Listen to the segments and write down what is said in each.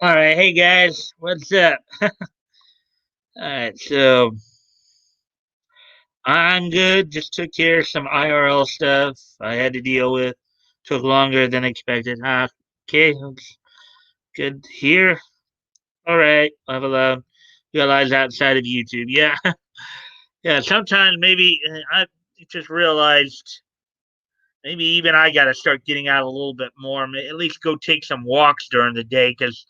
All right, hey guys, what's up? All right, so I'm good. Just took care of some IRL stuff I had to deal with. Took longer than expected. Okay, that's good here. All right, level up. Realize outside of YouTube. Yeah, yeah. Sometimes maybe I just realized maybe even I got to start getting out a little bit more. At least go take some walks during the day because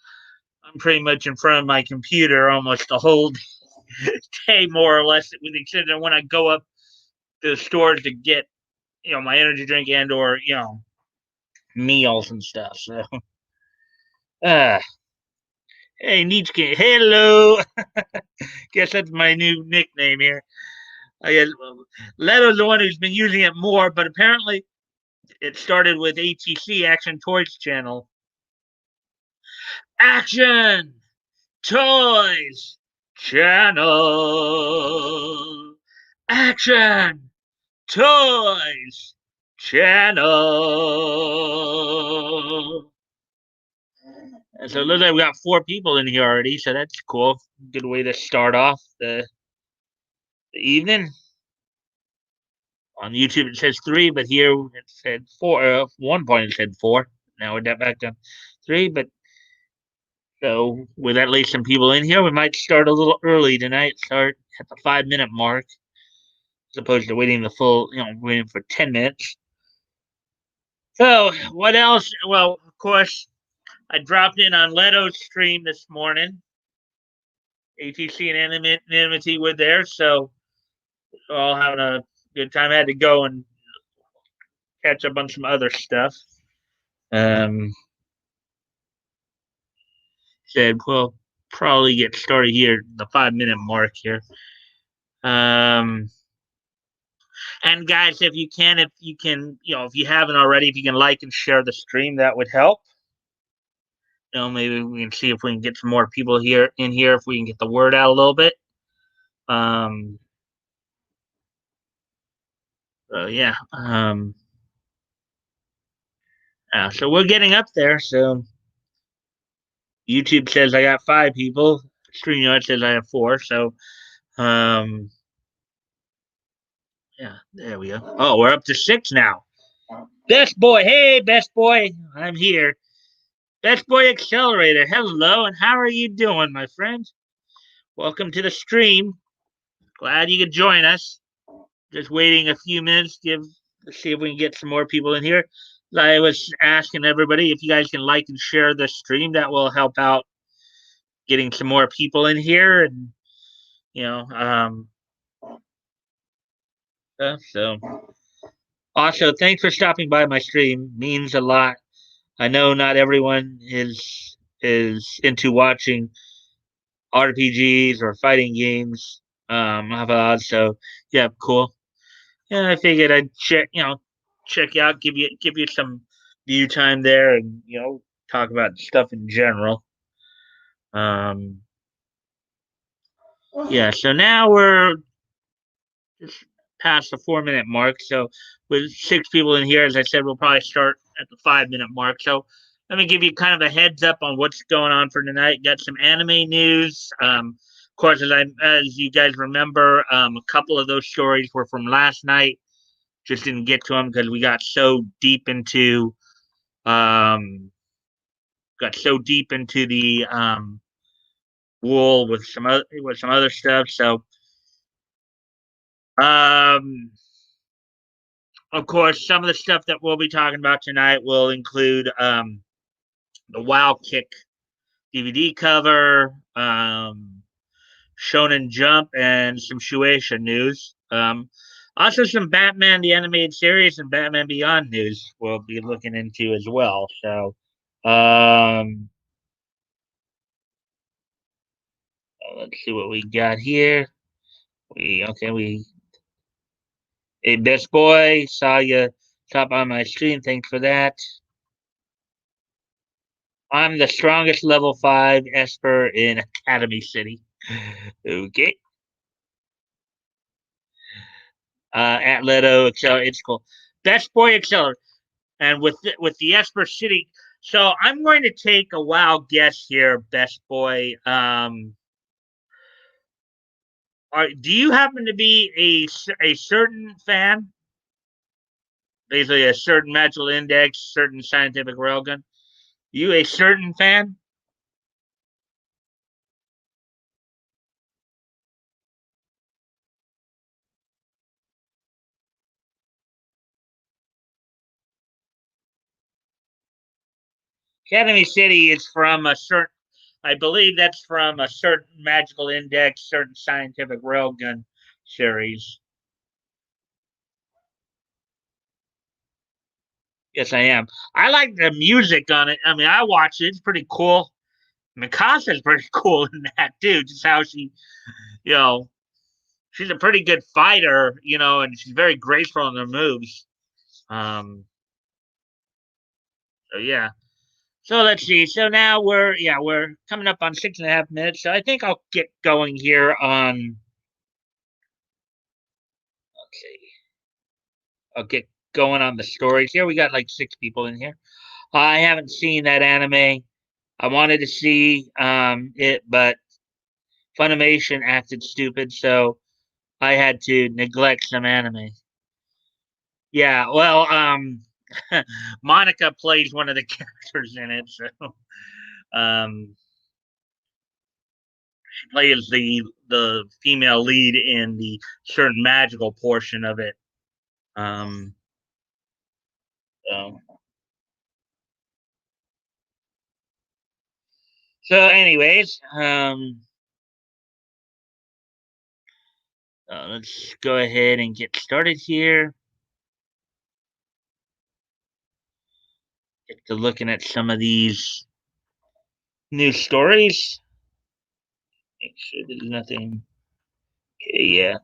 I'm pretty much in front of my computer almost the whole day, more or less, with the exception of when I go up to the stores to get, my energy drink and or, meals and stuff. So, uh, hey, Nietzsche, hello. Guess that's my new nickname here. I guess Leto's the one who's been using it more, but apparently it started with ATC Action Toys Channel. Action Toys Channel. Action Toys Channel. And so it looks like we got four people in here already, so that's cool. Good way to start off the evening. On YouTube it says three, but here it said four. One point it said four. Now we're back to three, but so with at least some people in here, we might start a little early tonight. Start at the 5 minute mark, as opposed to waiting the full, waiting for 10 minutes. So what else? Well, of course, I dropped in on Leto's stream this morning. ATC and Anonymity were there, so we're all having a good time. I had to go and catch up on some other stuff. Um, Said we'll probably get started here, the 5 minute mark here. Um, and guys, if you can, if you haven't already, if you can like and share the stream, that would help. Maybe we can see if we can get some more people here in here, if we can get the word out a little bit. Um, yeah. So we're getting up there. So YouTube says I got 5 people. StreamYard says I have 4. So, um, yeah, there we go. Oh, we're up to 6 now. Best boy, hey, best boy, I'm here. Best boy accelerator, hello, and how are you doing, my friend? Welcome to the stream. Glad you could join us. Just waiting a few minutes. Let's see if we can get some more people in here. I was asking everybody if you guys can like and share the stream. That will help out getting some more people in here, and you know, so also thanks for stopping by my stream. Means a lot. I know not everyone is into watching RPGs or fighting games. So yeah, cool. Yeah, I figured I'd check you out, give you some view time there, and talk about stuff in general. Um, yeah. So now we're just past the 4 minute mark. So with 6 people in here, as I said, we'll probably start at the 5 minute mark. So let me give you kind of a heads up on what's going on for tonight. Got some anime news. Of course, as you guys remember, a couple of those stories were from last night. Just didn't get to them because we um, got so deep into the wool with some other stuff. So um, of course, some of the stuff that we'll be talking about tonight will include the Wow Kick DVD cover, Shonen Jump, and some Shueisha news. Also, some Batman the Animated Series and Batman Beyond news we'll be looking into as well. So, let's see what we got here. We Hey, best boy, saw you top on my stream. Thanks for that. I'm the strongest level 5 Esper in Academy City. Okay. At Leto, Accelerate, it's cool. Best boy Accelerate. And with the Esper City, So I'm going to take a wild guess here, best boy. Do you happen to be a certain fan? Basically, a certain magical index, certain scientific railgun. You a certain fan? Academy City is from a certain. I believe that's from a certain magical index, certain scientific railgun series. Yes, I am. I like the music on it. I mean, I watch it. It's pretty cool. Mikasa's pretty cool in that too. Just how she, you know, she's a pretty good fighter, and she's very graceful in her moves. So yeah. So let's see. So now we're coming up on 6.5 minutes. So I think I'll get going here on. Let's see. I'll get going on the stories here. We got like 6 people in here. I haven't seen that anime. I wanted to see it, but Funimation acted stupid, so I had to neglect some anime. Yeah, well, Monica plays one of the characters in it, so um, she plays the female lead in the certain magical portion of it. Um, so, anyways, let's go ahead and get started here. Get to looking at some of these new stories. Make sure there's nothing. Okay, yeah.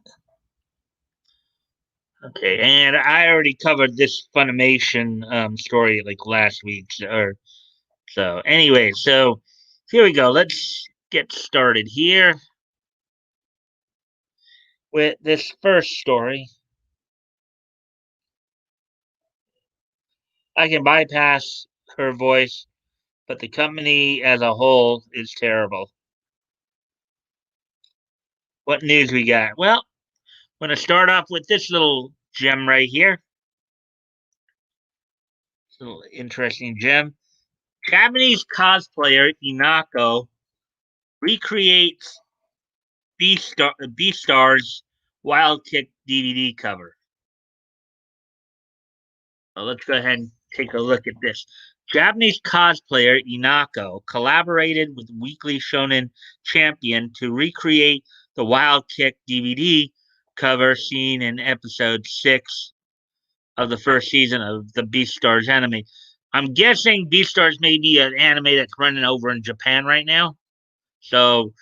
Okay, and I already covered this Funimation story like last week, so. Anyway, so here we go. Let's get started here with this first story. I can bypass her voice, but the company as a whole is terrible. What news we got? Well, I'm going to start off with this little gem right here. It's a little interesting gem. Japanese cosplayer Inako recreates Beastar's Wild Kick DVD cover. So let's go ahead and take a look at this. Japanese cosplayer Inako collaborated with Weekly Shonen Champion to recreate the Wild Kick DVD cover seen in episode 6 of the first season of the Beastars anime. I'm guessing Beastars may be an anime that's running over in Japan right now. So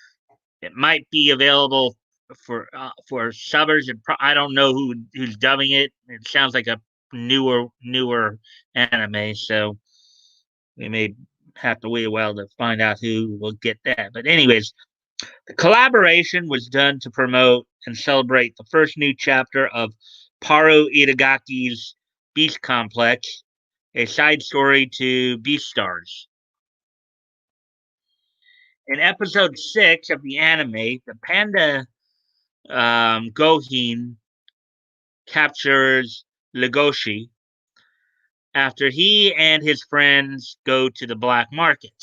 it might be available for subbers. I don't know who's dubbing it. It sounds like a newer anime, so we may have to wait a while to find out who will get that. But anyways, the collaboration was done to promote and celebrate the first new chapter of Paru Itagaki's Beast Complex, a side story to Beastars. In episode 6 of the anime, the panda Gohin captures Legoshi after he and his friends go to the black market.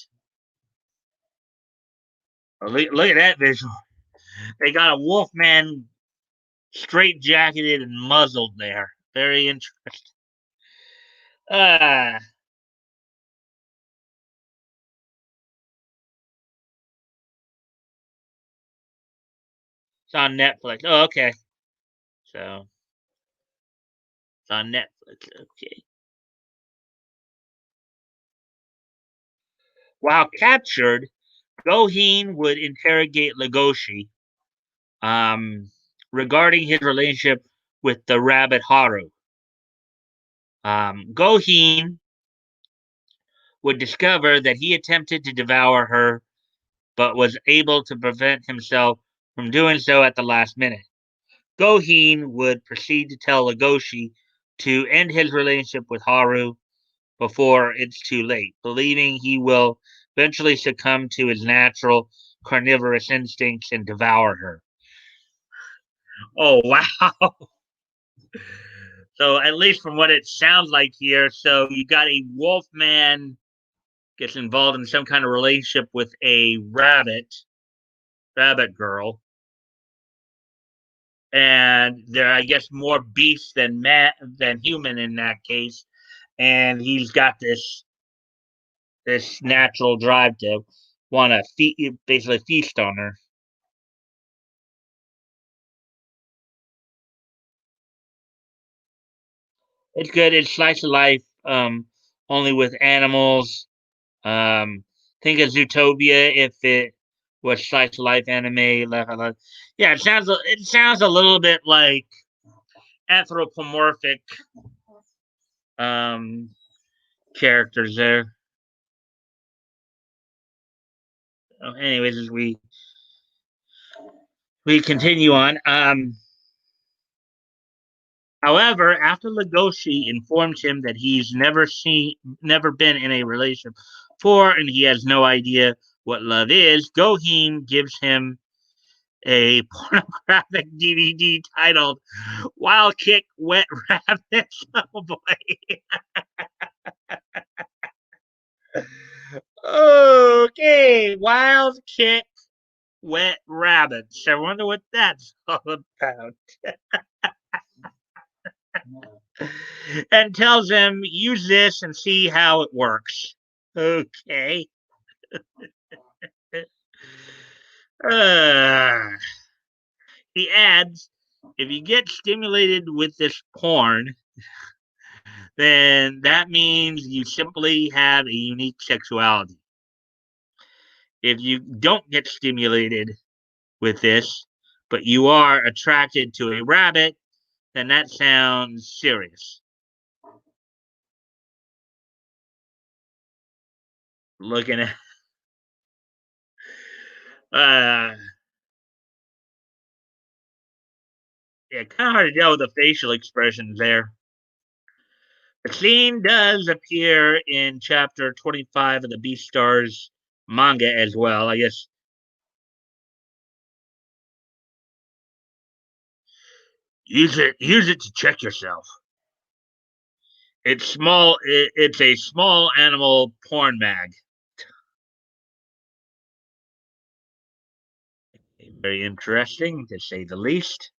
Oh, look at that visual. They got a wolfman straight jacketed and muzzled there. Very interesting. Uh, it's on Netflix. Oh, okay. So it's on Netflix. Okay. While captured, Goheen would interrogate Legoshi regarding his relationship with the rabbit Haru. Goheen would discover that he attempted to devour her, but was able to prevent himself from doing so at the last minute. Goheen would proceed to tell Legoshi to end his relationship with Haru, before it's too late, believing he will eventually succumb to his natural carnivorous instincts and devour her. Oh, wow. So, at least from what it sounds like here, so you got a wolf man gets involved in some kind of relationship with a rabbit girl, and they're, I guess, more beast than human in that case. And he's got this natural drive to want to basically feast on her. It's good. It's slice of life, only with animals. Think of Zootopia if it was slice of life anime. Yeah, it sounds a little bit like anthropomorphic um characters there. Anyways, as we continue on. However, after Legoshi informs him that he's never been in a relationship before, and he has no idea what love is, Goheen gives him a pornographic DVD titled "Wild Kick Wet Rabbits." Oh boy! Okay, Wild Kick Wet Rabbits. I wonder what that's all about. And tells him, use this and see how it works. Okay. Uh, he adds, if you get stimulated with this porn, then that means you simply have a unique sexuality. If you don't get stimulated with this, but you are attracted to a rabbit, then that sounds serious. Looking at, uh, yeah, kind of hard to tell with the facial expressions there. The scene does appear in chapter 25 of the Beastars manga as well. I guess use it to check yourself. It's a small animal porn mag. Very interesting to say the least.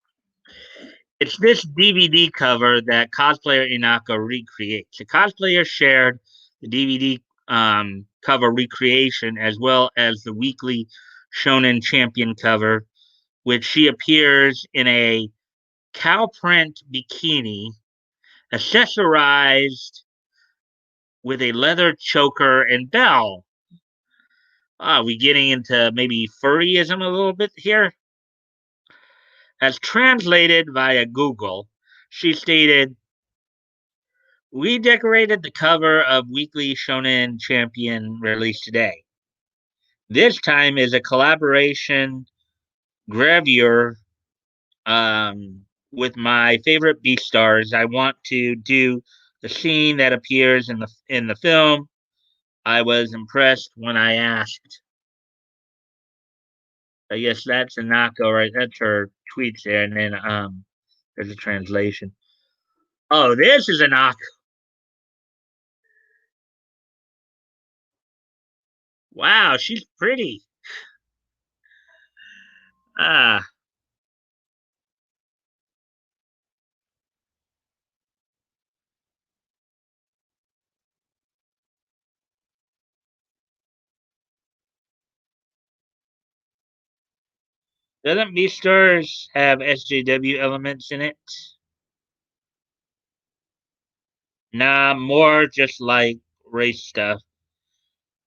It's this DVD cover that cosplayer Inaka recreates. The cosplayer shared the DVD cover recreation as well as the weekly Shonen Champion cover, which she appears in a cow print bikini accessorized with a leather choker and bell. Are we getting into maybe furryism a little bit here? As translated via Google, she stated, we decorated the cover of Weekly Shonen Champion released today. This time is a collaboration gravure with my favorite Beast stars. I want to do the scene that appears in the film. I was impressed when I asked. I guess that's a Nako, right? That's her tweets there, and then there's a translation. Oh, this is a Nako. Wow, she's pretty. Ah, doesn't Beastars have SJW elements in it? Nah, more just like race stuff.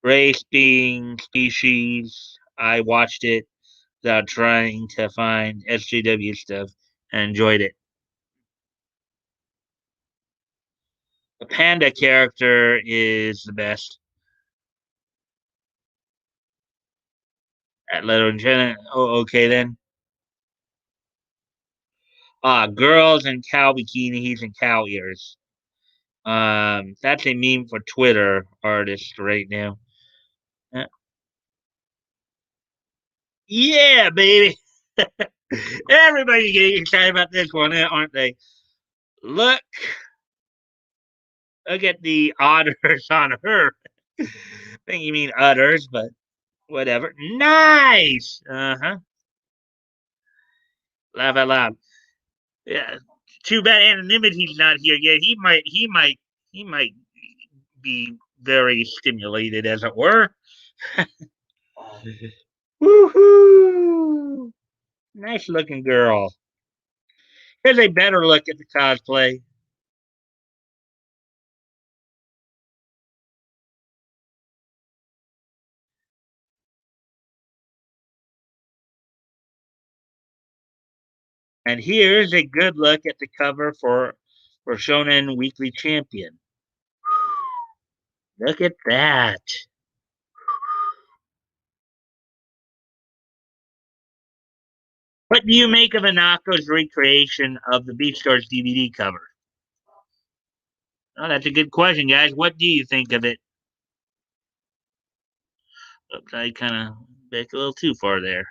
Race being species. I watched it without trying to find SJW stuff and enjoyed it. The panda character is the best. At Leto and Jenna. Oh, okay then. Girls in cow bikinis and cow ears. That's a meme for Twitter artists right now. Uh, yeah, baby. Everybody's getting excited about this one, aren't they? Look, look at the otters on her. I think you mean udders, but whatever. Nice. Uh huh. Laugh out loud. Yeah. Too bad anonymity's not here yet. He might be very stimulated, as it were. Woohoo! Nice looking girl. Here's a better look at the cosplay. And here's a good look at the cover for Shonen Weekly Champion. Look at that. What do you make of Anako's recreation of the Beastars DVD cover? Oh, that's a good question, guys. What do you think of it? Oops, I kind of back a little too far there.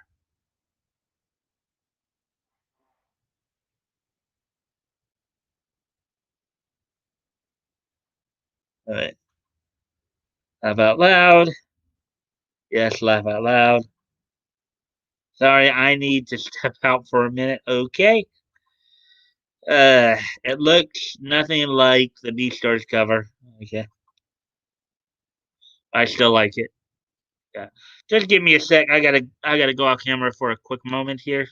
All right. Laugh out loud. Yes, laugh out loud. Sorry, I need to step out for a minute. Okay. It looks nothing like the Beastars cover. Okay. I still like it. Yeah. Just give me a sec. I gotta go off camera for a quick moment here.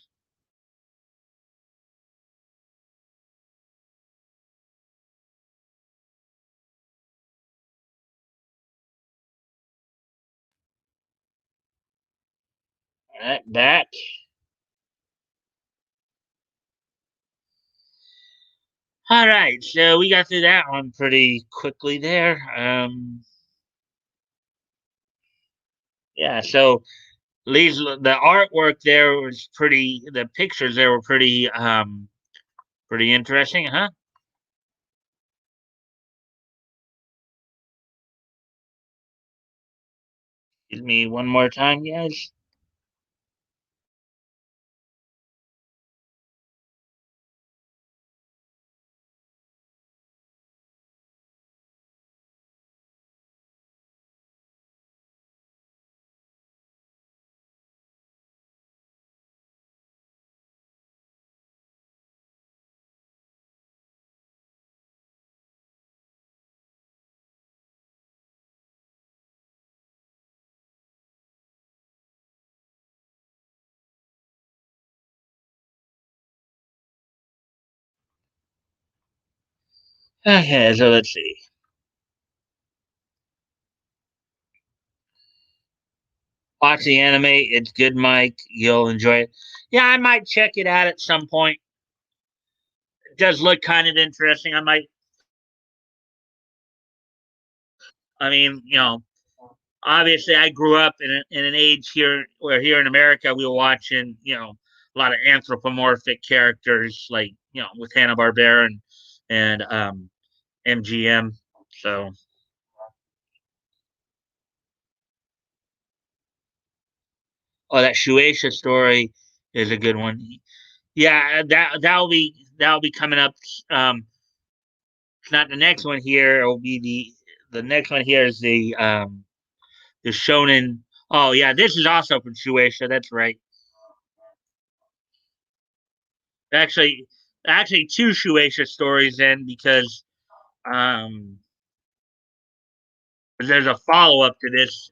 All right, back. All right, so we got through that one pretty quickly there. Yeah, so Lee's the artwork there was pretty. The pictures there were pretty interesting, huh? Give me one more time, guys. Okay, so let's see. Watch the anime. It's good, Mike. You'll enjoy it. Yeah, I might check it out at some point. It does look kind of interesting. I might. I mean, obviously I grew up in an age here where here in America we were watching, a lot of anthropomorphic characters like, with Hanna Barbera and MGM. So, oh, that Shueisha story is a good one. Yeah, that'll be coming up. Um, it's not the next one here. It will be the next one here is the Shonen. Oh yeah, this is also from Shueisha. That's right. Actually, actually two Shueisha stories then because um there's a follow up to this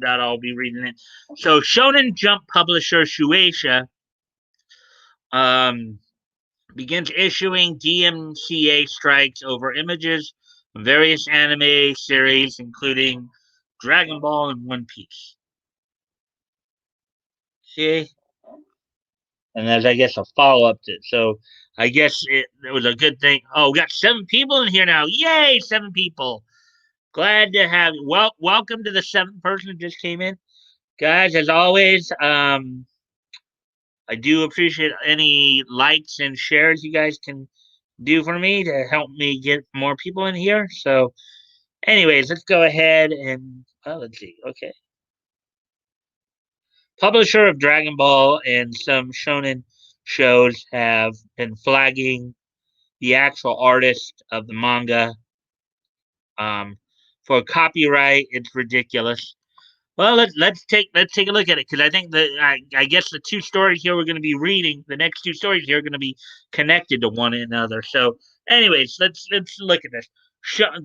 that I'll be reading it. So Shonen Jump publisher Shueisha um begins issuing DMCA strikes over images from various anime series, including Dragon Ball and One Piece. See, and there's I guess a follow up to it. So I guess it was a good thing. Oh, we got 7 people in here now! Yay, 7 people! Glad to have you. Welcome to the 7th person that just came in, guys. As always, I do appreciate any likes and shares you guys can do for me to help me get more people in here. So, anyways, let's go ahead and let's see. Okay, publisher of Dragon Ball and some shonen shows have been flagging the actual artist of the manga um, for copyright. It's ridiculous. Well, let's take a look at it because I think that I guess the two stories here we're going to be reading, the next two stories here are going to be connected to one another. So, anyways, let's look at this.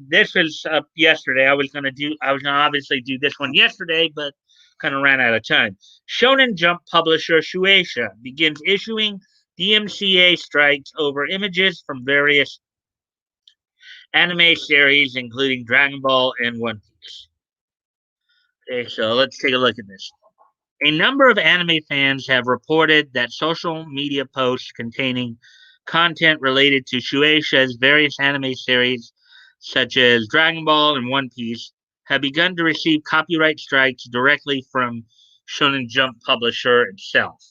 This was up yesterday. I was going to obviously do this one yesterday, but kind of ran out of time. Shonen Jump publisher Shueisha begins issuing DMCA strikes over images from various anime series, including Dragon Ball and One Piece. Okay, so let's take a look at this. A number of anime fans have reported that social media posts containing content related to Shueisha's various anime series, such as Dragon Ball and One Piece, have begun to receive copyright strikes directly from Shonen Jump publisher itself.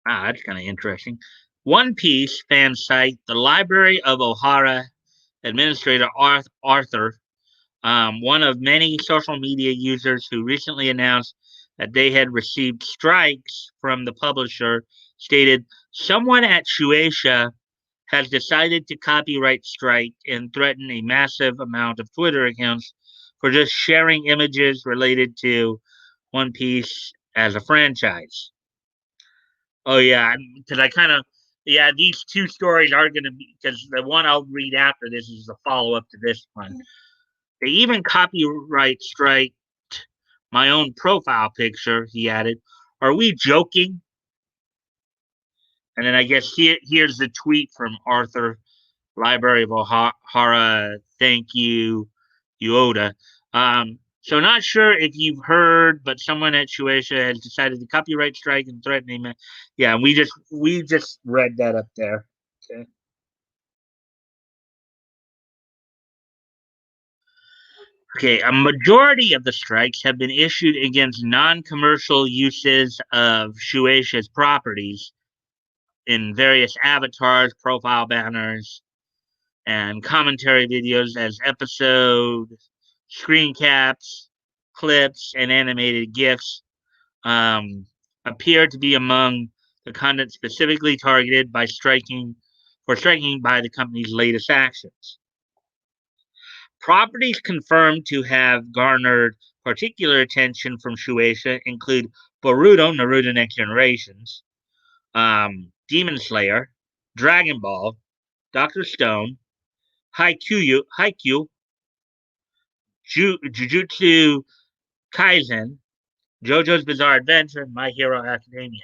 Ah, that's kind of interesting. One Piece fan site, the Library of Ohara administrator Arthur, one of many social media users who recently announced that they had received strikes from the publisher, stated, "Someone at Shueisha has decided to copyright strike and threaten a massive amount of Twitter accounts for just sharing images related to One Piece as a franchise." Oh, yeah, because I kind of, yeah, these two stories are going to be, because the one I'll read after this is the follow up to this one. They even copyright strike my own profile picture, he added. Are we joking? And then I guess here's the tweet from Arthur, Library of Ohara. Thank you, Yoda. So not sure if you've heard, but someone at Shueisha has decided to copyright strike and threatening. Yeah, we just read that up there. Okay. Okay, a majority of the strikes have been issued against non-commercial uses of Shueisha's properties in various avatars, profile banners, and commentary videos as episode screen caps, clips, and animated GIFs um, appear to be among the content specifically targeted by striking by the company's latest actions. Properties confirmed to have garnered particular attention from Shueisha include Boruto, Naruto Next Generations, Demon Slayer, Dragon Ball, Doctor Stone, Haikyuu, Jujutsu Kaisen, JoJo's Bizarre Adventure, and My Hero Academia.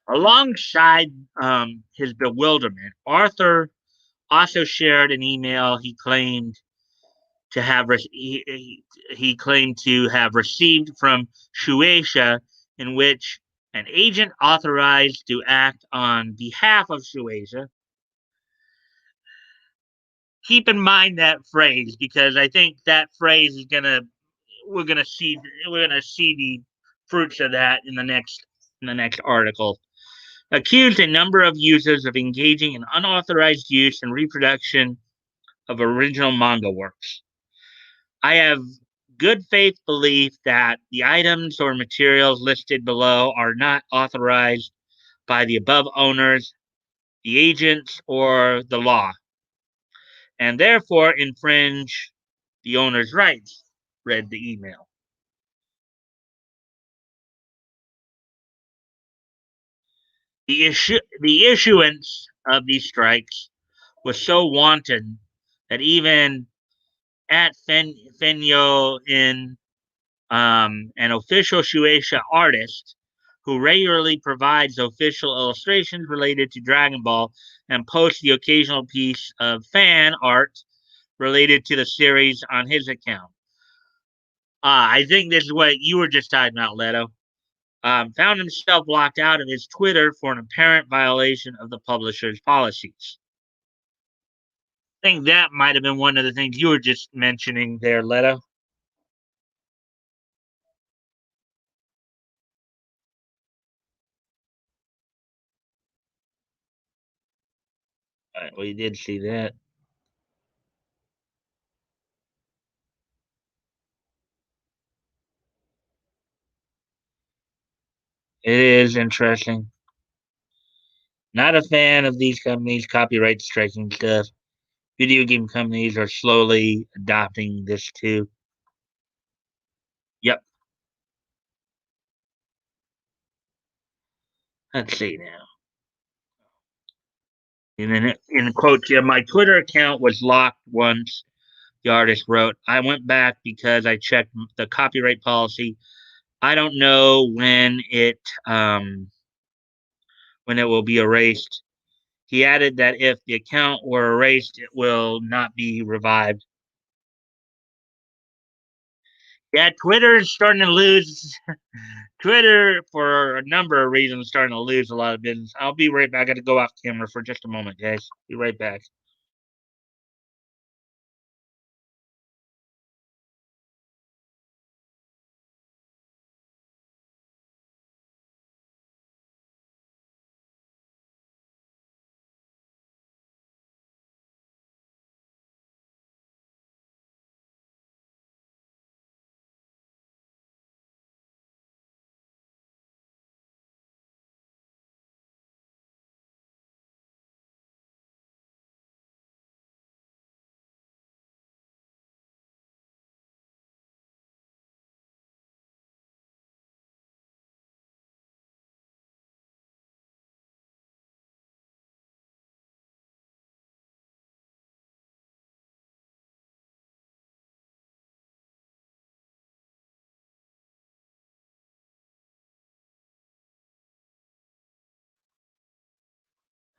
Alongside his bewilderment, Arthur also shared an email he claimed to have received from Shueisha, in which an agent authorized to act on behalf of Shueisha. Keep in mind that phrase because I think that phrase is gonna we're gonna see the fruits of that in the next article. Accused a number of users of engaging in unauthorized use and reproduction of original manga works. I have good faith belief that the items or materials listed below are not authorized by the above owners, the agents, or the law, and therefore infringe the owner's rights, read the email. The issuance of these strikes was so wanton that even at Fenyo in an official Shueisha artist who regularly provides official illustrations related to Dragon Ball and posts the occasional piece of fan art related to the series on his account. I think this is what you were just talking about, Leto. Found himself locked out of his Twitter for an apparent violation of the publisher's policies. I think that might have been one of the things you were just mentioning there, Leto. We did see that. It is interesting. Not a fan of these companies copyright striking stuff. Video game companies are slowly adopting this too. Yep. Let's see now. And then in quotes, yeah, my Twitter account was locked once, the artist wrote. I went back because I checked the copyright policy. I don't know when it will be erased. He added that if the account were erased, it will not be revived. Yeah, Twitter is starting to lose. Twitter, for a number of reasons, starting to lose a lot of business. I'll be right back. I got to go off camera for just a moment, guys. Be right back.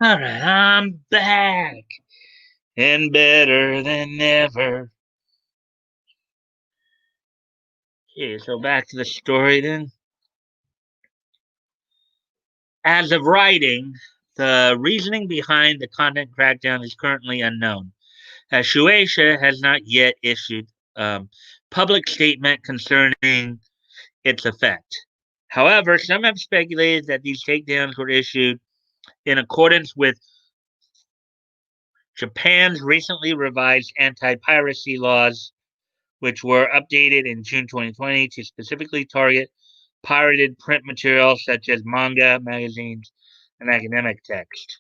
All right, I'm back and better than ever. Okay, so back to the story then. As of writing, the reasoning behind the content crackdown is currently unknown, as Shueisha has not yet issued a public statement concerning its effect. However, some have speculated that these takedowns were issued in accordance with Japan's recently revised anti piracy laws, which were updated in June 2020 to specifically target pirated print materials such as manga, magazines, and academic text.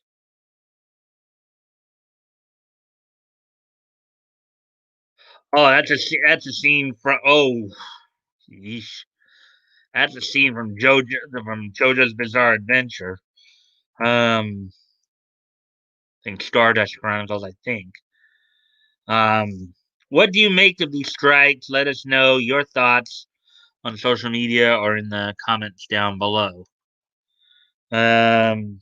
Oh, that's a scene from yeesh. That's a scene from JoJo's Bizarre Adventure. I think Stardust Chronicles. I think. Um, what do you make of these strikes? Let us know your thoughts on social media or in the comments down below. Um,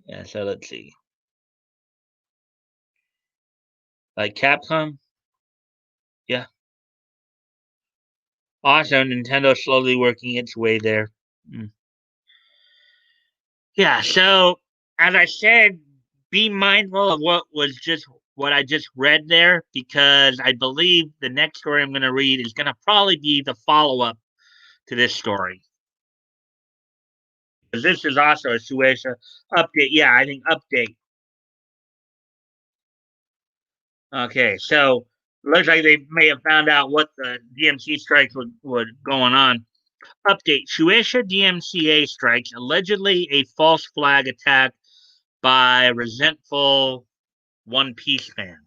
yeah. So let's see. Like Capcom, yeah. Also, Nintendo slowly working its way there. Mm. Yeah. So as I said, be mindful of what I just read there because I believe the next story I'm going to read is going to probably be the follow up to this story. Because this is also a Suecia update. Yeah, I think update. Okay, so looks like they may have found out what the DMC strikes were going on. Update: Shueisha DMCA strikes allegedly a false flag attack by resentful One Piece fan.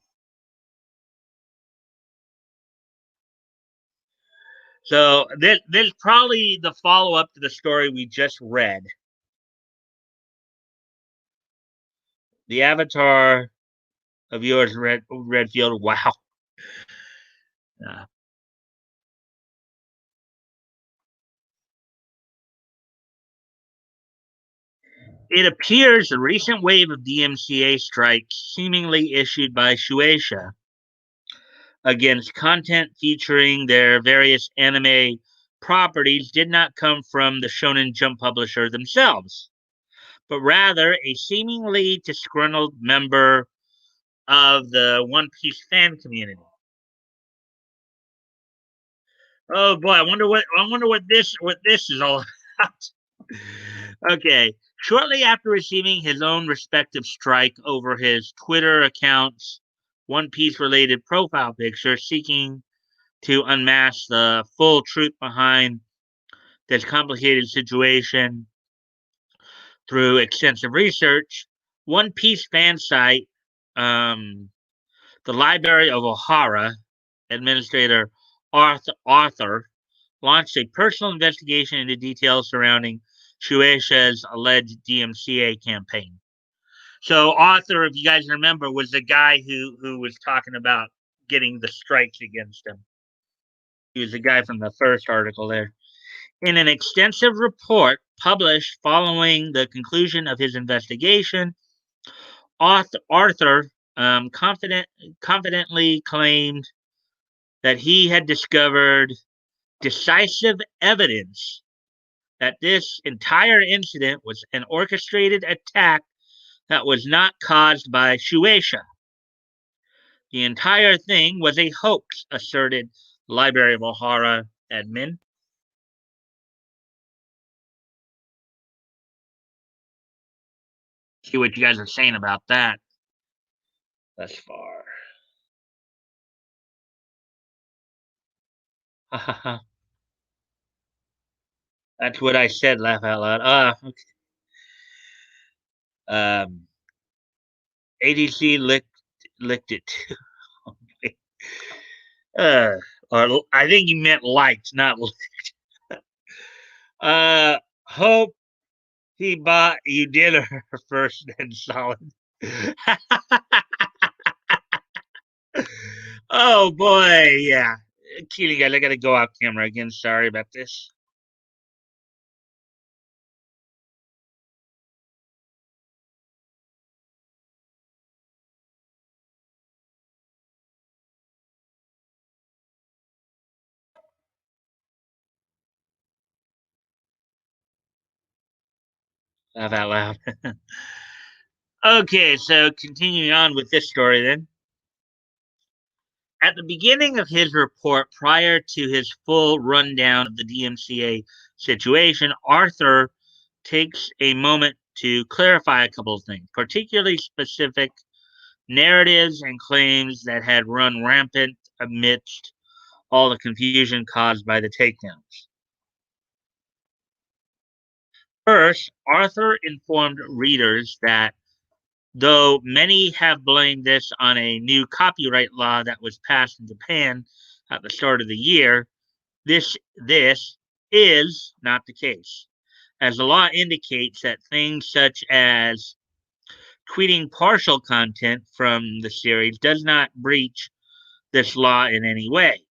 So this probably the follow up to the story we just read. The avatar of yours, Redfield. Wow. Uh, it appears a recent wave of DMCA strikes, seemingly issued by Shueisha, against content featuring their various anime properties, did not come from the Shonen Jump publisher themselves, but rather a seemingly disgruntled member of the One Piece fan community. Oh boy, I wonder what this is all about. Okay. Shortly after receiving his own respective strike over his Twitter account's One Piece related profile picture seeking to unmask the full truth behind this complicated situation through extensive research, One Piece fan site, the Library of Ohara, administrator Arthur launched a personal investigation into details surrounding Shueisha's alleged DMCA campaign. So Arthur, if you guys remember, was the guy who was talking about getting the strikes against him. He was the guy from the first article there. In an extensive report published following the conclusion of his investigation, Arthur confidently claimed that he had discovered decisive evidence that this entire incident was an orchestrated attack that was not caused by Shueisha. The entire thing was a hoax, asserted Library of Ohara admin. See what you guys are saying about that thus far. That's what I said, laugh out loud. Um, ADC licked it too. uh, or I think you meant liked, not licked. Hope he bought you dinner first and solid. Oh boy, yeah. Keely, guys, I gotta go off camera again. Sorry about this. Laugh out loud. Okay, so continuing on with this story then. At the beginning of his report, prior to his full rundown of the DMCA situation, Arthur takes a moment to clarify a couple of things, particularly specific narratives and claims that had run rampant amidst all the confusion caused by the takedowns. First, Arthur informed readers that though many have blamed this on a new copyright law that was passed in Japan at the start of the year, this is not the case, as the law indicates that things such as tweeting partial content from the series does not breach this law in any way.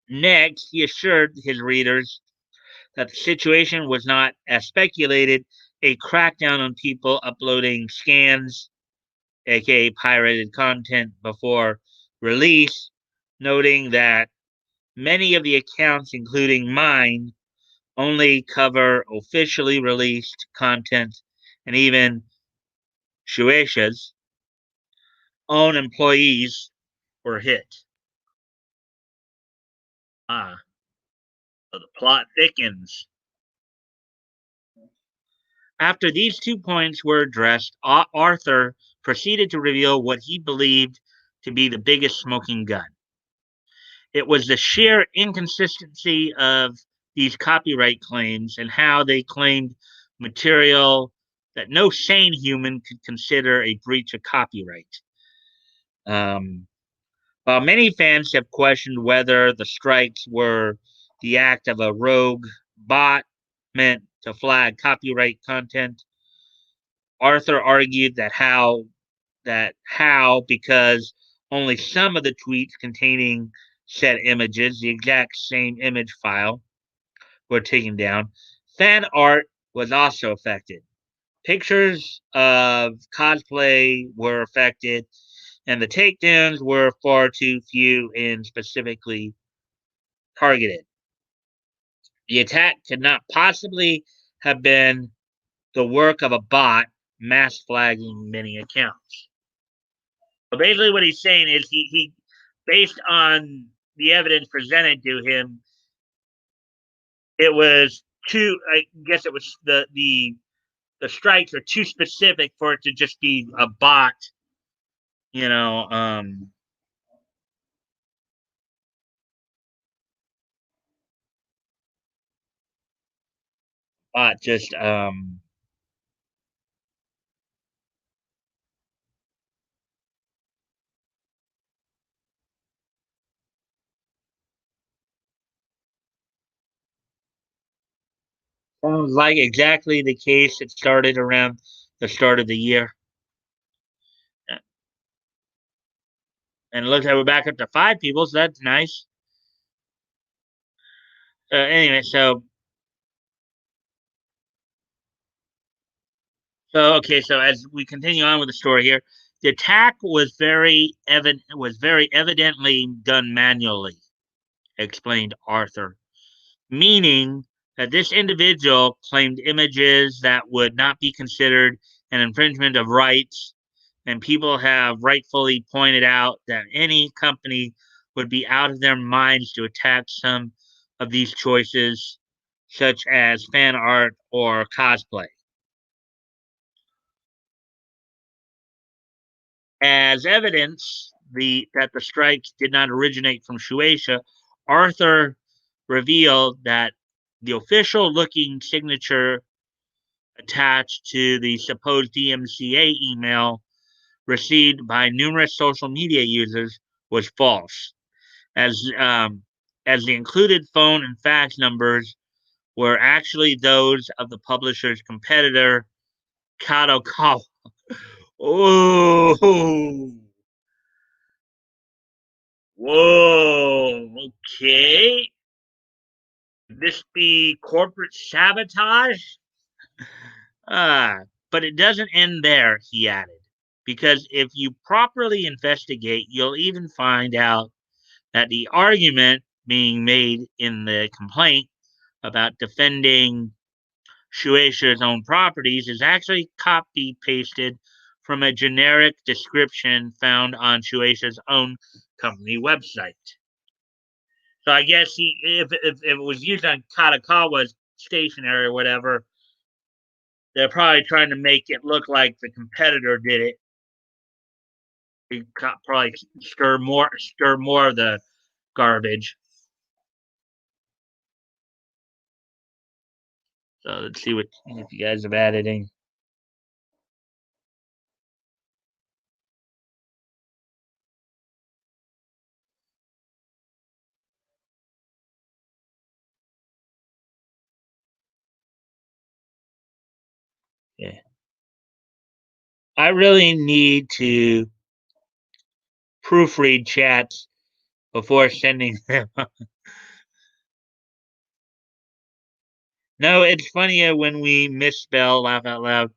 Next, he assured his readers that the situation was not, as speculated, a crackdown on people uploading scans, aka pirated content, before release, noting that many of the accounts, including mine, only cover officially released content, and even Shueisha's own employees were hit. So the plot thickens. After these 2 points were addressed, Arthur proceeded to reveal what he believed to be the biggest smoking gun. It was the sheer inconsistency of these copyright claims and how they claimed material that no sane human could consider a breach of copyright. Um, while many fans have questioned whether the strikes were the act of a rogue bot meant to flag copyright content, Arthur argued that how because only some of the tweets containing said images, the exact same image file, were taken down. Fan art was also affected. Pictures of cosplay were affected, and the takedowns were far too few and specifically targeted. The attack could not possibly have been the work of a bot mass flagging many accounts. So basically, what he's saying is he based on the evidence presented to him, it was too. I guess it was the the strikes are too specific for it to just be a bot, you know, bot just sounds like exactly the case that started around the start of the year. And it looks like we're back up to 5 people, so that's nice. Anyway, so as we continue on with the story here, the attack was very evidently done manually, explained Arthur, meaning that this individual claimed images that would not be considered an infringement of rights, and people have rightfully pointed out that any company would be out of their minds to attack some of these choices, such as fan art or cosplay. As evidence that the strikes did not originate from Shueisha, Arthur revealed that the official looking signature attached to the supposed DMCA email received by numerous social media users was false, as as the included phone and fax numbers were actually those of the publisher's competitor, Kadokawa. Oh, whoa, okay. Could this be corporate sabotage? But it doesn't end there, he added, because if you properly investigate, you'll even find out that the argument being made in the complaint about defending Shueisha's own properties is actually copy pasted from a generic description found on Shueisha's own company website. So I guess if it was used on Katakawa's stationery or whatever, they're probably trying to make it look like the competitor did it. They probably stir more of the garbage. So let's see what if you guys have added any. Yeah. I really need to proofread chats before sending them. No, it's funnier when we misspell laugh out loud.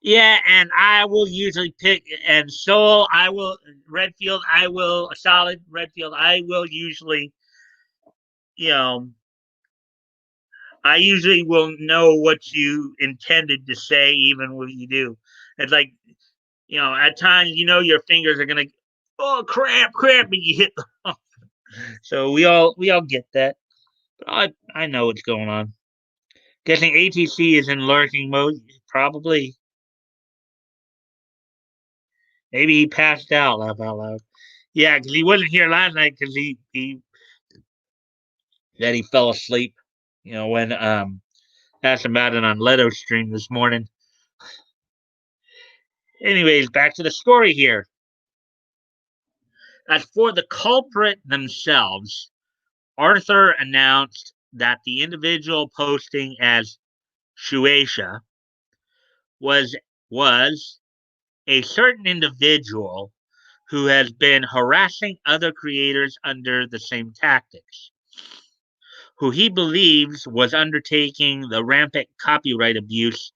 Yeah, and I will usually pick and Soul. I will Redfield. I will solid Redfield. I will usually, you know, I usually will know what you intended to say, even when you do. It's like at times your fingers are gonna, oh crap, and you hit the. So we all get that. But I know what's going on. Guessing ATC is in lurking mode. Probably. Maybe he passed out. Laugh out loud. Yeah, because he wasn't here last night because he fell asleep. When asked about it on Leto's stream this morning. Anyways, back to the story here. As for the culprit themselves, Arthur announced that the individual posting as Shueisha was a certain individual who has been harassing other creators under the same tactics, who he believes was undertaking the rampant copyright abuse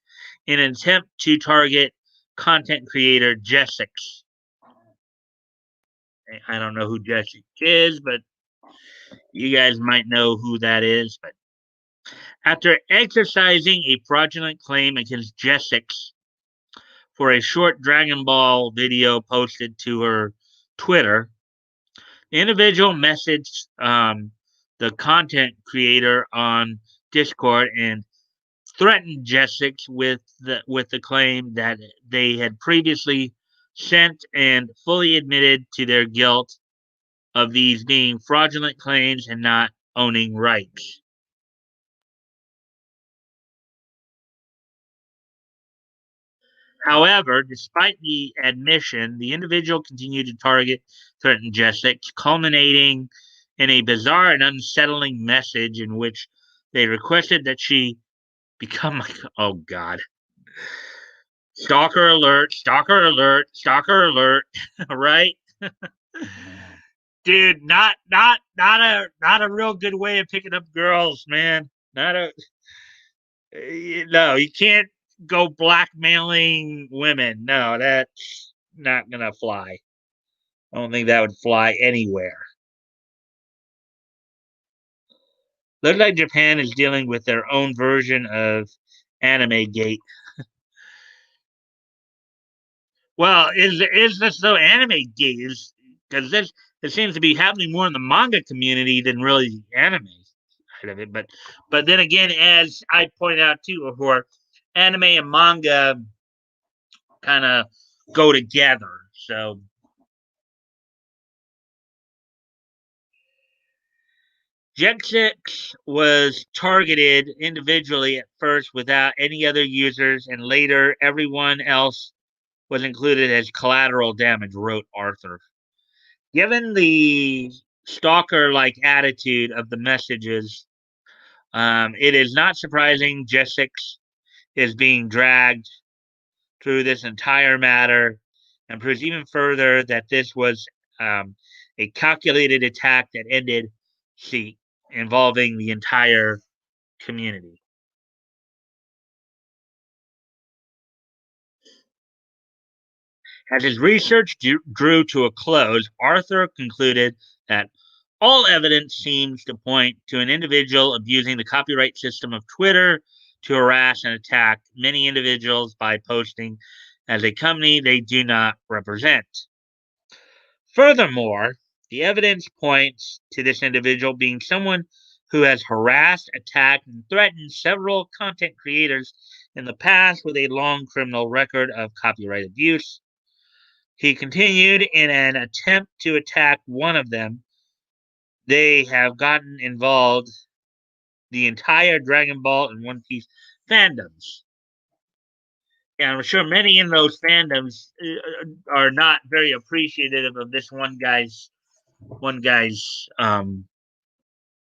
in an attempt to target content creator Jessix. I don't know who Jessix is, but you guys might know who that is. But after exercising a fraudulent claim against Jessix for a short Dragon Ball video posted to her Twitter, the individual messaged the content creator on Discord and threatened Jessex with the claim that they had previously sent and fully admitted to their guilt of these being fraudulent claims and not owning rights. However, despite the admission, the individual continued to target threaten Jessex, culminating in a bizarre and unsettling message in which they requested that she become oh god. Stalker alert, stalker alert, stalker alert, right? Dude, not a real good way of picking up girls, man. Not a no, you can't go blackmailing women. No, that's not gonna fly. I don't think that would fly anywhere. Looks like Japan is dealing with their own version of anime gate. Well, is this so anime gate? Is because this it seems to be happening more in the manga community than really the anime side of it. But then again, as I pointed out too before, anime and manga kind of go together. So Gen 6 was targeted individually at first without any other users, and later everyone else was included as collateral damage, wrote Arthur. Given the stalker like attitude of the messages, it is not surprising Jessex is being dragged through this entire matter and proves even further that this was a calculated attack that ended, see, involving the entire community. As his research drew to a close, Arthur concluded that all evidence seems to point to an individual abusing the copyright system of Twitter to harass and attack many individuals by posting as a company they do not represent. Furthermore, the evidence points to this individual being someone who has harassed, attacked, and threatened several content creators in the past with a long criminal record of copyright abuse. He continued in an attempt to attack one of them. They have gotten involved the entire Dragon Ball and One Piece fandoms. And I'm sure many in those fandoms are not very appreciative of this one guy's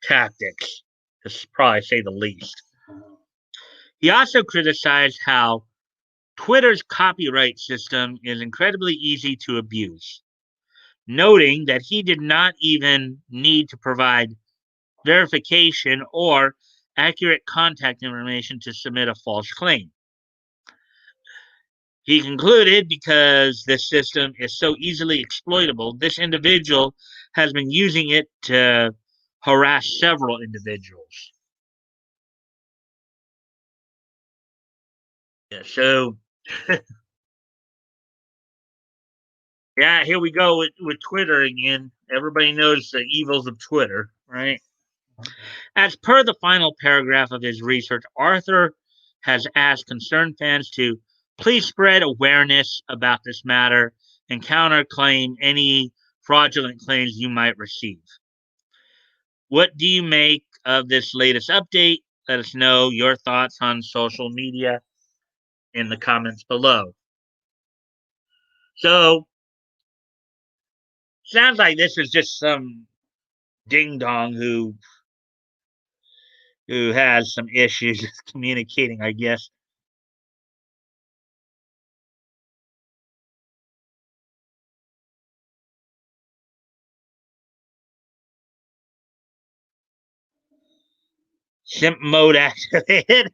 tactics, to probably say the least. He also criticized how Twitter's copyright system is incredibly easy to abuse, noting that he did not even need to provide verification or accurate contact information to submit a false claim. He concluded because this system is so easily exploitable, this individual has been using it to harass several individuals. Yeah, so, yeah, here we go with Twitter again. Everybody knows the evils of Twitter, right? As per the final paragraph of his research, Arthur has asked concerned fans to please spread awareness about this matter and counterclaim any fraudulent claims you might receive. What do you make of this latest update? Let us know your thoughts on social media in the comments below. So, sounds like this is just some ding dong who has some issues communicating, I guess. Simp mode activated.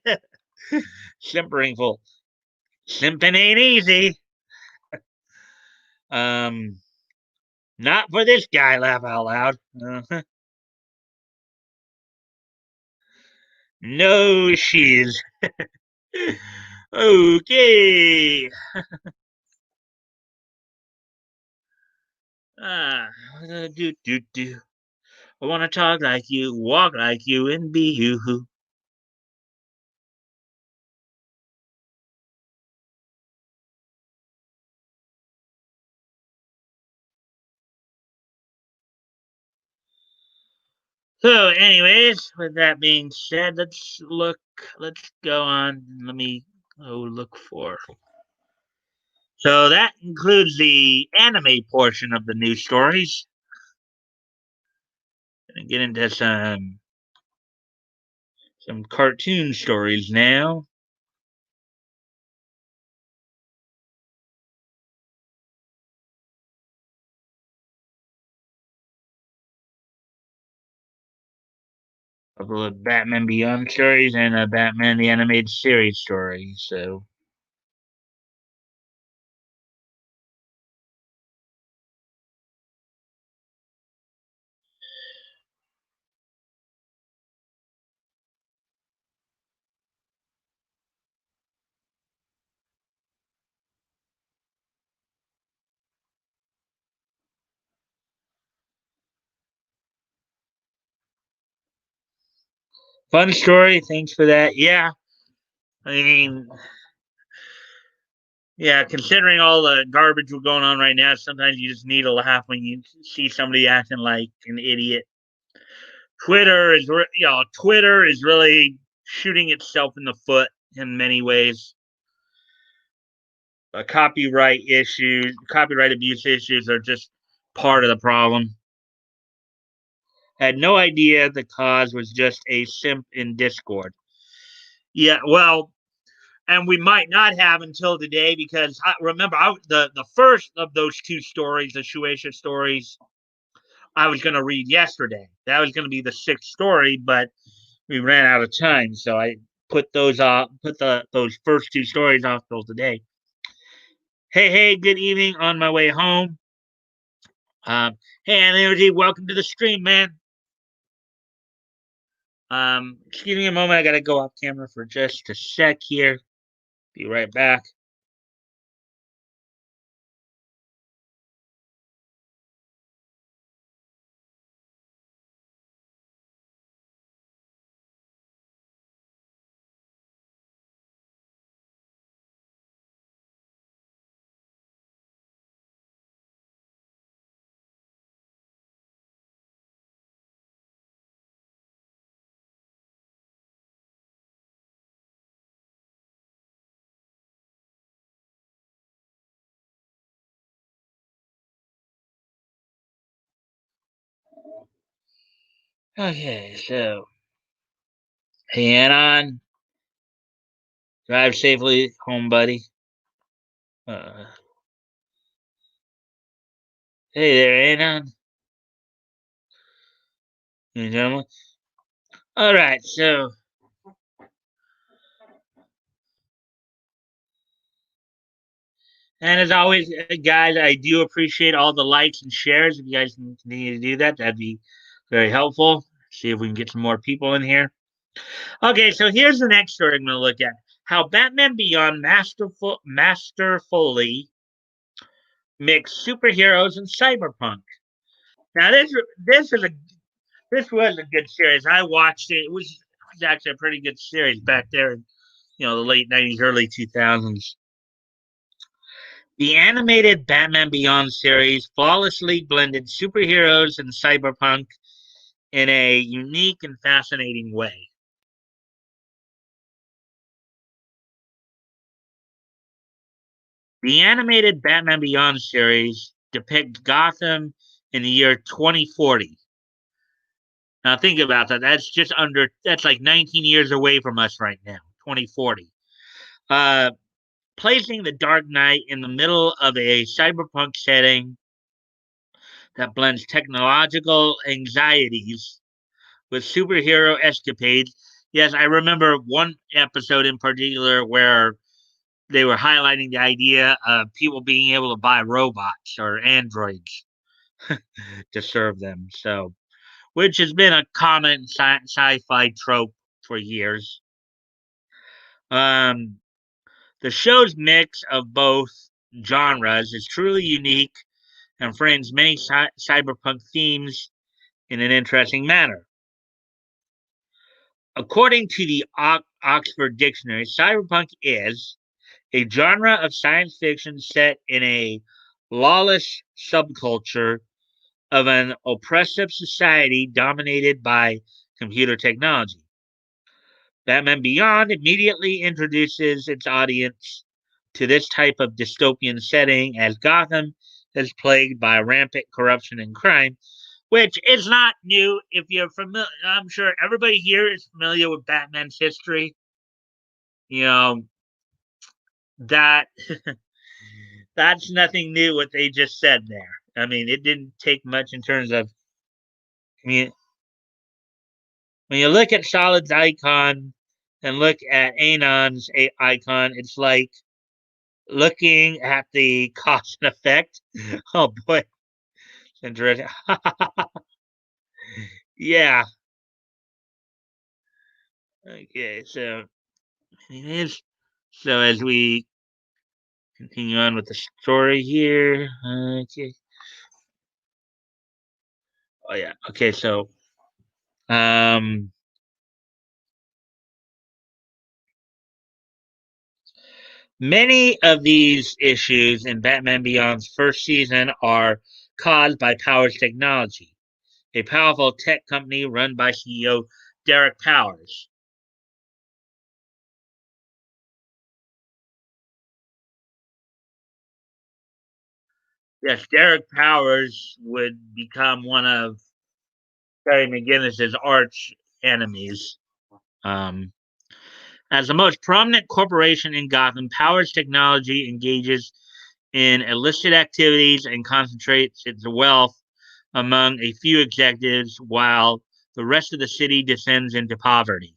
Simpering full. Simping ain't easy. Um, Not for this guy. Laugh out loud. No shiz. Okay. Ah, do do do. I want to talk like you, walk like you, and be you. So, anyways, with that being said, let's look. Let's go on. Let me look for. So that includes the anime portion of the news stories. Gonna get into some cartoon stories now. A couple of Batman Beyond stories and a Batman the Animated Series story. So, fun story. Thanks for that. Yeah, I mean, yeah, considering all the garbage we're going on right now, sometimes you just need a laugh when you see somebody acting like an idiot. Twitter is really shooting itself in the foot in many ways. Copyright abuse issues are just part of the problem. Had no idea the cause was just a simp in Discord. Yeah, well, and we might not have until today because the first of those two stories, the Shueisha stories, I was going to read yesterday. That was going to be the sixth story, but we ran out of time, so I put those first two stories off till today. Hey, good evening on my way home. Hey, Energy, welcome to the stream, man. Excuse me a moment. I gotta go off camera for just a sec here. Be right back. Okay, so hey, Anon, drive safely home, buddy. Uh, hey there, Anon. Ladies and gentlemen. All right, so and as always, guys, I do appreciate all the likes and shares. If you guys can continue to do that, that'd be very helpful. See if we can get some more people in here. Okay, so here's the next story I'm going to look at: how Batman Beyond masterfully mixed superheroes and cyberpunk. Now, this was a good series. I watched it. It was actually a pretty good series back there in the late '90s, early 2000s. The animated Batman Beyond series flawlessly blended superheroes and cyberpunk in a unique and fascinating way. The animated Batman Beyond series depicts Gotham in the year 2040. Now think about that. That's like 19 years away from us right now, 2040. Uh, Placing the Dark Knight in the middle of a cyberpunk setting that blends technological anxieties with superhero escapades. Yes, I remember one episode in particular where they were highlighting the idea of people being able to buy robots or androids to serve them. So, which has been a common sci-fi trope for years. Um, the show's mix of both genres is truly unique and frames many cyberpunk themes in an interesting manner. According to the Oxford Dictionary, cyberpunk is a genre of science fiction set in a lawless subculture of an oppressive society dominated by computer technology. Batman Beyond immediately introduces its audience to this type of dystopian setting as Gotham is plagued by rampant corruption and crime, which is not new. If you're familiar, I'm sure everybody here is familiar with Batman's history. You know, that that's nothing new what they just said there. I mean, it didn't take much in terms of. I mean, when you look at Solid's icon and look at Anon's icon, it's like looking at the cause and effect. Oh boy, interesting. Yeah. Okay. So, anyways, so as we continue on with the story here. Okay. Oh yeah. Okay. So, um, many of these issues in Batman Beyond's first season are caused by Powers Technology, a powerful tech company run by CEO Derek Powers. Yes, Derek Powers would become one of Terry McGinnis's arch enemies. Um, as the most prominent corporation in Gotham, Powers Technology engages in illicit activities and concentrates its wealth among a few executives while the rest of the city descends into poverty.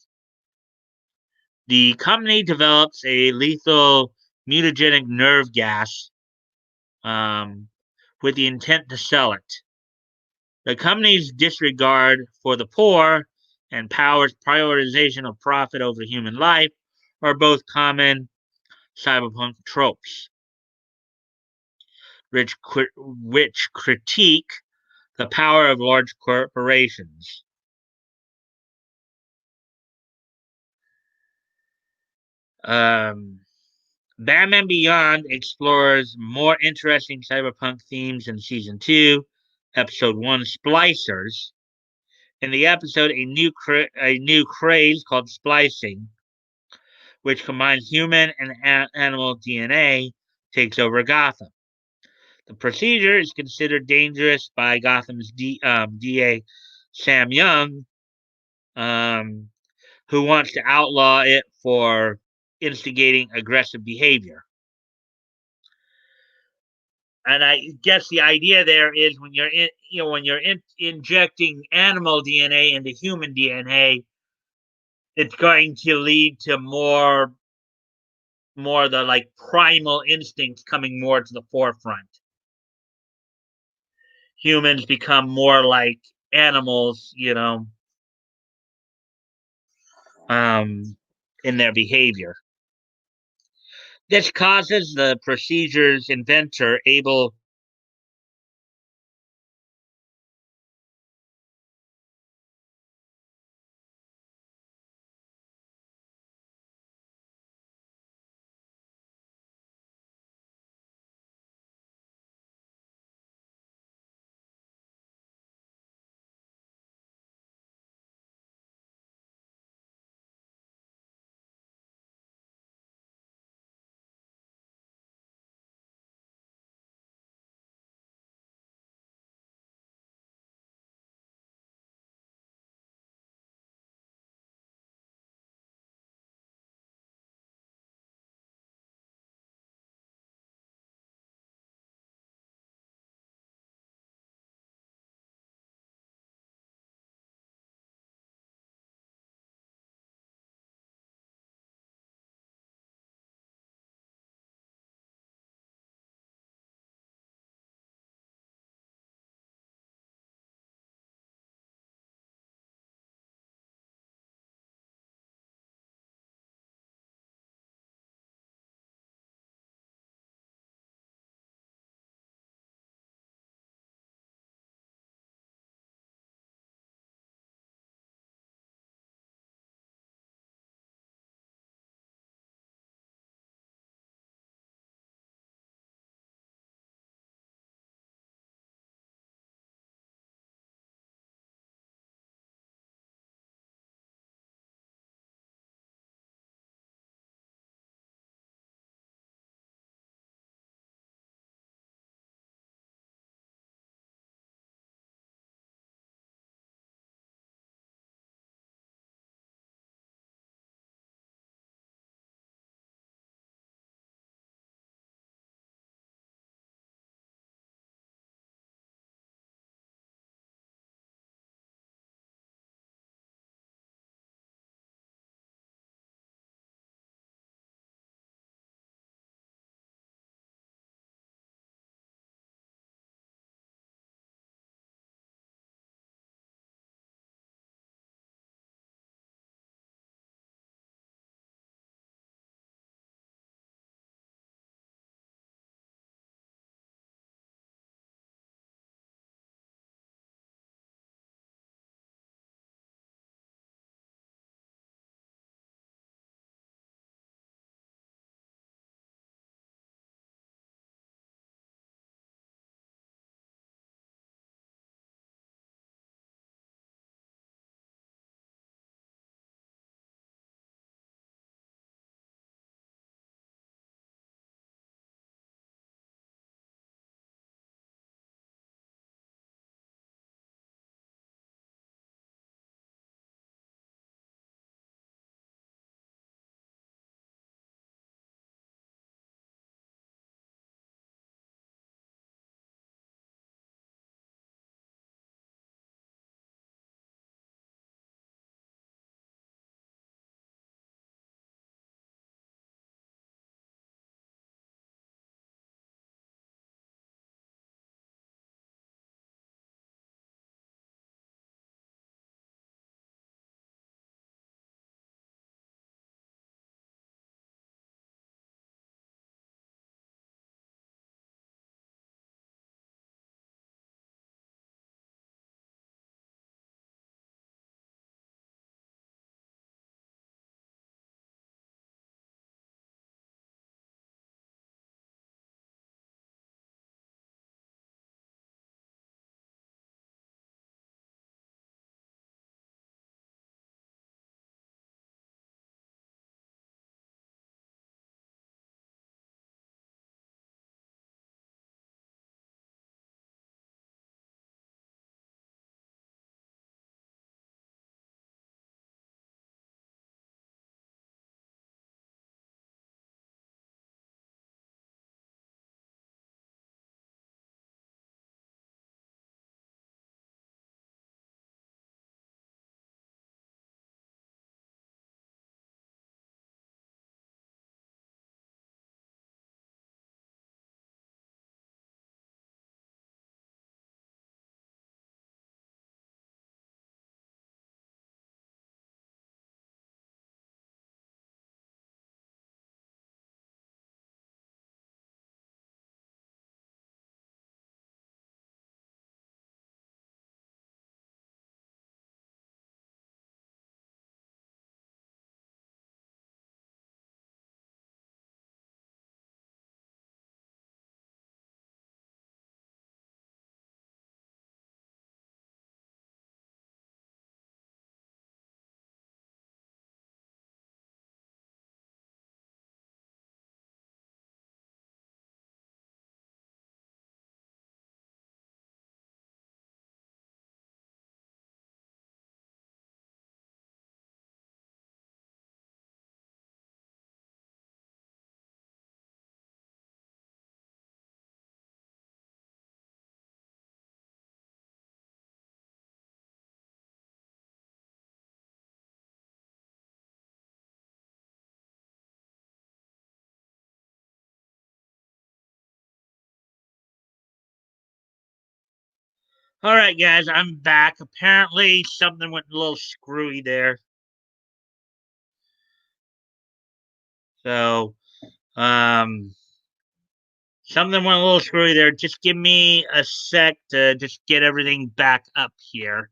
The company develops a lethal mutagenic nerve gas um, with the intent to sell it. The company's disregard for the poor and Power's prioritization of profit over human life are both common cyberpunk tropes, which critique the power of large corporations. Um, Batman Beyond explores more interesting cyberpunk themes in season 2, episode 1, Splicers. In the episode, a new craze called splicing, which combines human and animal DNA, takes over Gotham. The procedure is considered dangerous by Gotham's DA Sam Young, um, who wants to outlaw it for instigating aggressive behavior. And I guess the idea there is when you're injecting animal DNA into human DNA, it's going to lead to more of the like primal instincts coming more to the forefront. Humans become more like animals, um, in their behavior. This causes the procedure's inventor able All right, guys, I'm back. Apparently, something went a little screwy there. So, um, something went a little screwy there. Just give me a sec to just get everything back up here.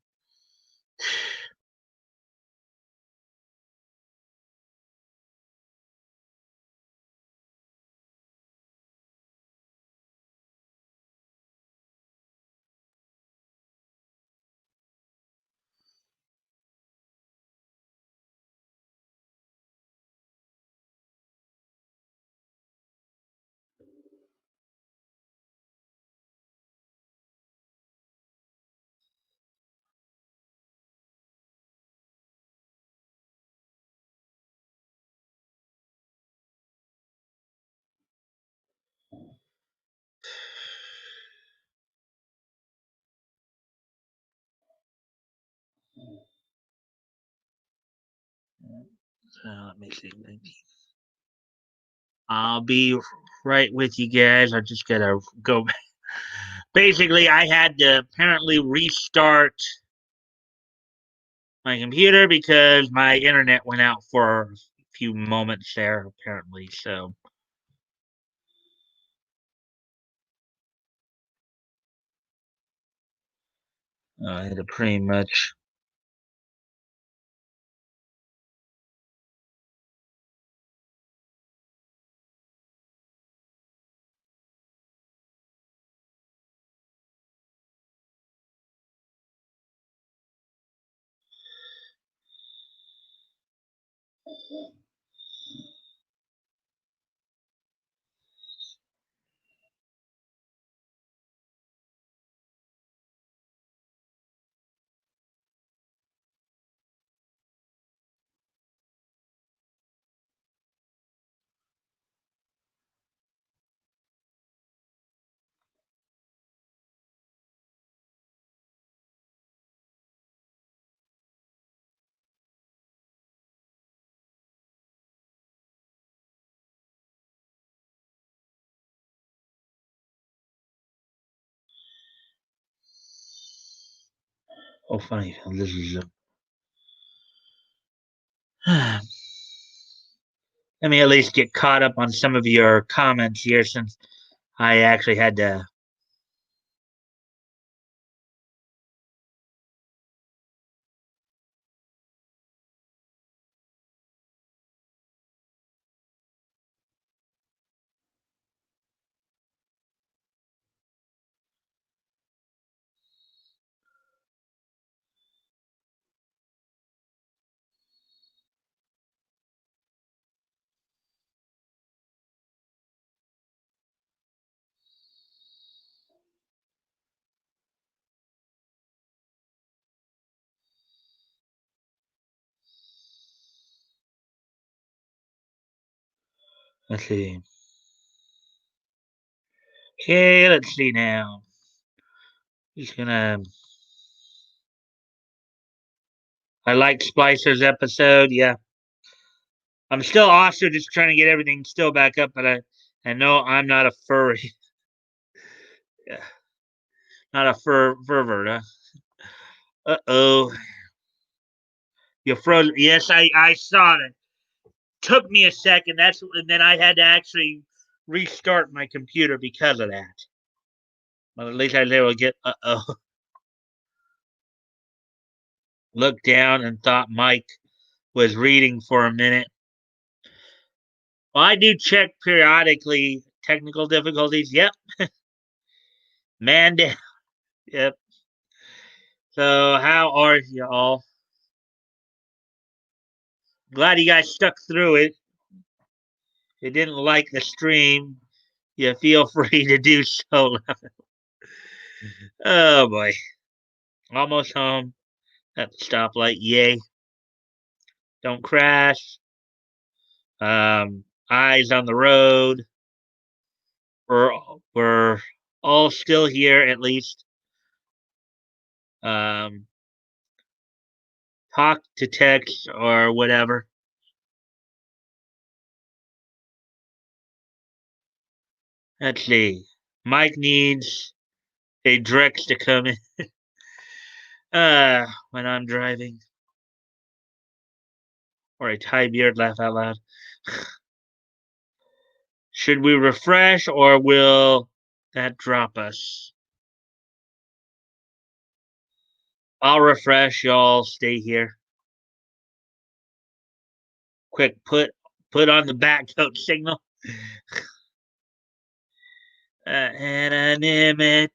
Let me see. I'll be right with you guys. I just gotta go. Basically, I had to apparently restart my computer because my internet went out for a few moments there, apparently. So, I had to pretty much. Oh, funny. This is. Let me at least get caught up on some of your comments here since I actually had to. Let's see. Okay, let's see now. Just gonna. I like Splicer's episode. Yeah, I'm still also just trying to get everything still back up, but I know I'm not a furry. Yeah, not a pervert. Oh, you froze. Yes, I saw it. Took me a second. And then I had to actually restart my computer because of that. Well, at least I was able to get. Looked down and thought Mike was reading for a minute. Well, I do check periodically technical difficulties. Yep, man down. Yep. So how are you all? Glad you guys stuck through it. If you didn't like the stream, you feel free to do so. Oh boy. Almost home at the stoplight. Yay. Don't crash. Eyes on the road. We're we're all still here at least. Um, talk to text or whatever. Let's see. Mike needs a Drex to come in. when I'm driving. Or a Thai beard laugh out loud. Should we refresh or will that drop us? I'll refresh, y'all stay here. Quick, put on the backcoat signal. Anonymity.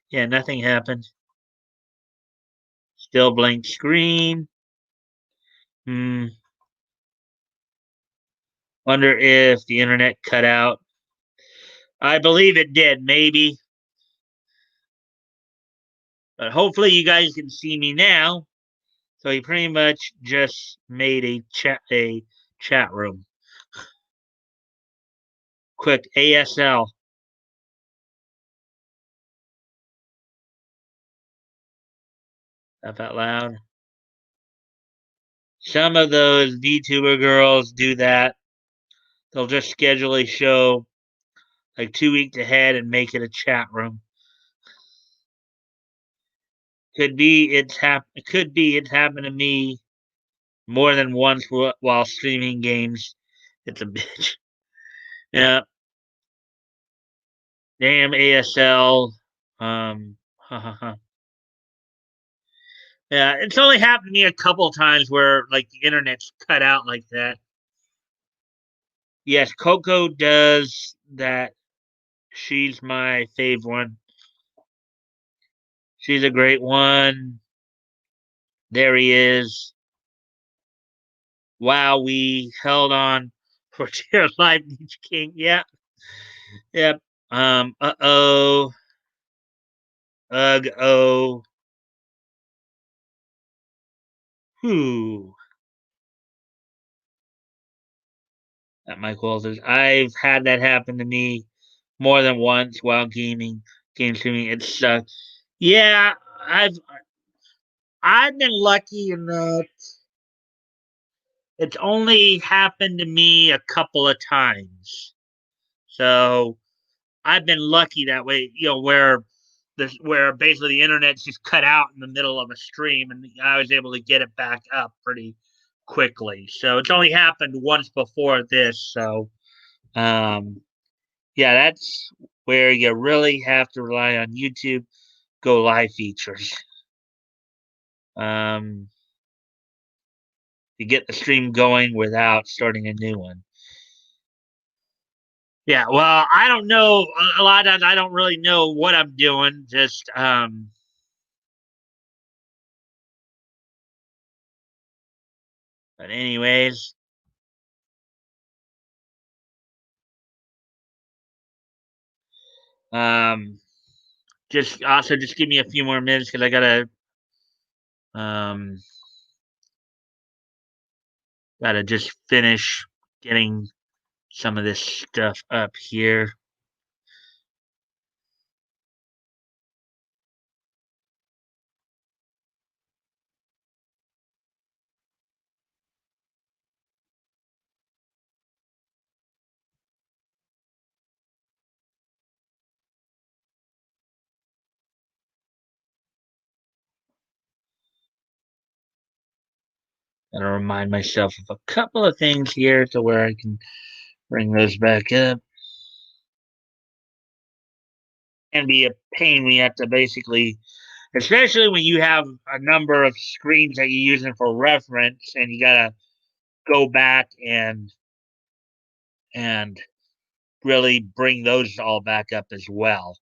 Yeah, nothing happened. Still blank screen. Hmm. Wonder if the internet cut out. I believe it did, maybe. But hopefully you guys can see me now. So he pretty much just made a chat room. Quick ASL. Laugh out loud. Some of those VTuber girls do that. They'll just schedule a show like 2 weeks ahead and make it a chat room. Could be it's happened to me more than once while streaming games. It's a bitch. Yeah. Damn ASL. Um. Yeah, it's only happened to me a couple times where like the internet's cut out like that. Yes, Coco does that. She's my fave one. She's a great one. There he is. Wow, we held on for dear life, Nietzsche King. Yeah, yep. Uh-oh. Ugh, oh. Whew. At Mike Walters. I've had that happen to me more than once while game streaming. It sucks. Yeah, I've been lucky in that it's only happened to me a couple of times. So I've been lucky that way, where basically the internet's just cut out in the middle of a stream and I was able to get it back up pretty quickly. So it's only happened once before this. So um yeah, that's where you really have to rely on YouTube Go Live features. Um to get the stream going without starting a new one. Yeah, well, I don't know. A lot of times I don't really know what I'm doing. Just but anyways, um, just give me a few more minutes because I um gotta just finish getting some of this stuff up here. Gotta remind myself of a couple of things here to where I can bring those back up. And be a pain when you have to basically, especially when you have a number of screens that you're using for reference, and you gotta go back and really bring those all back up as well.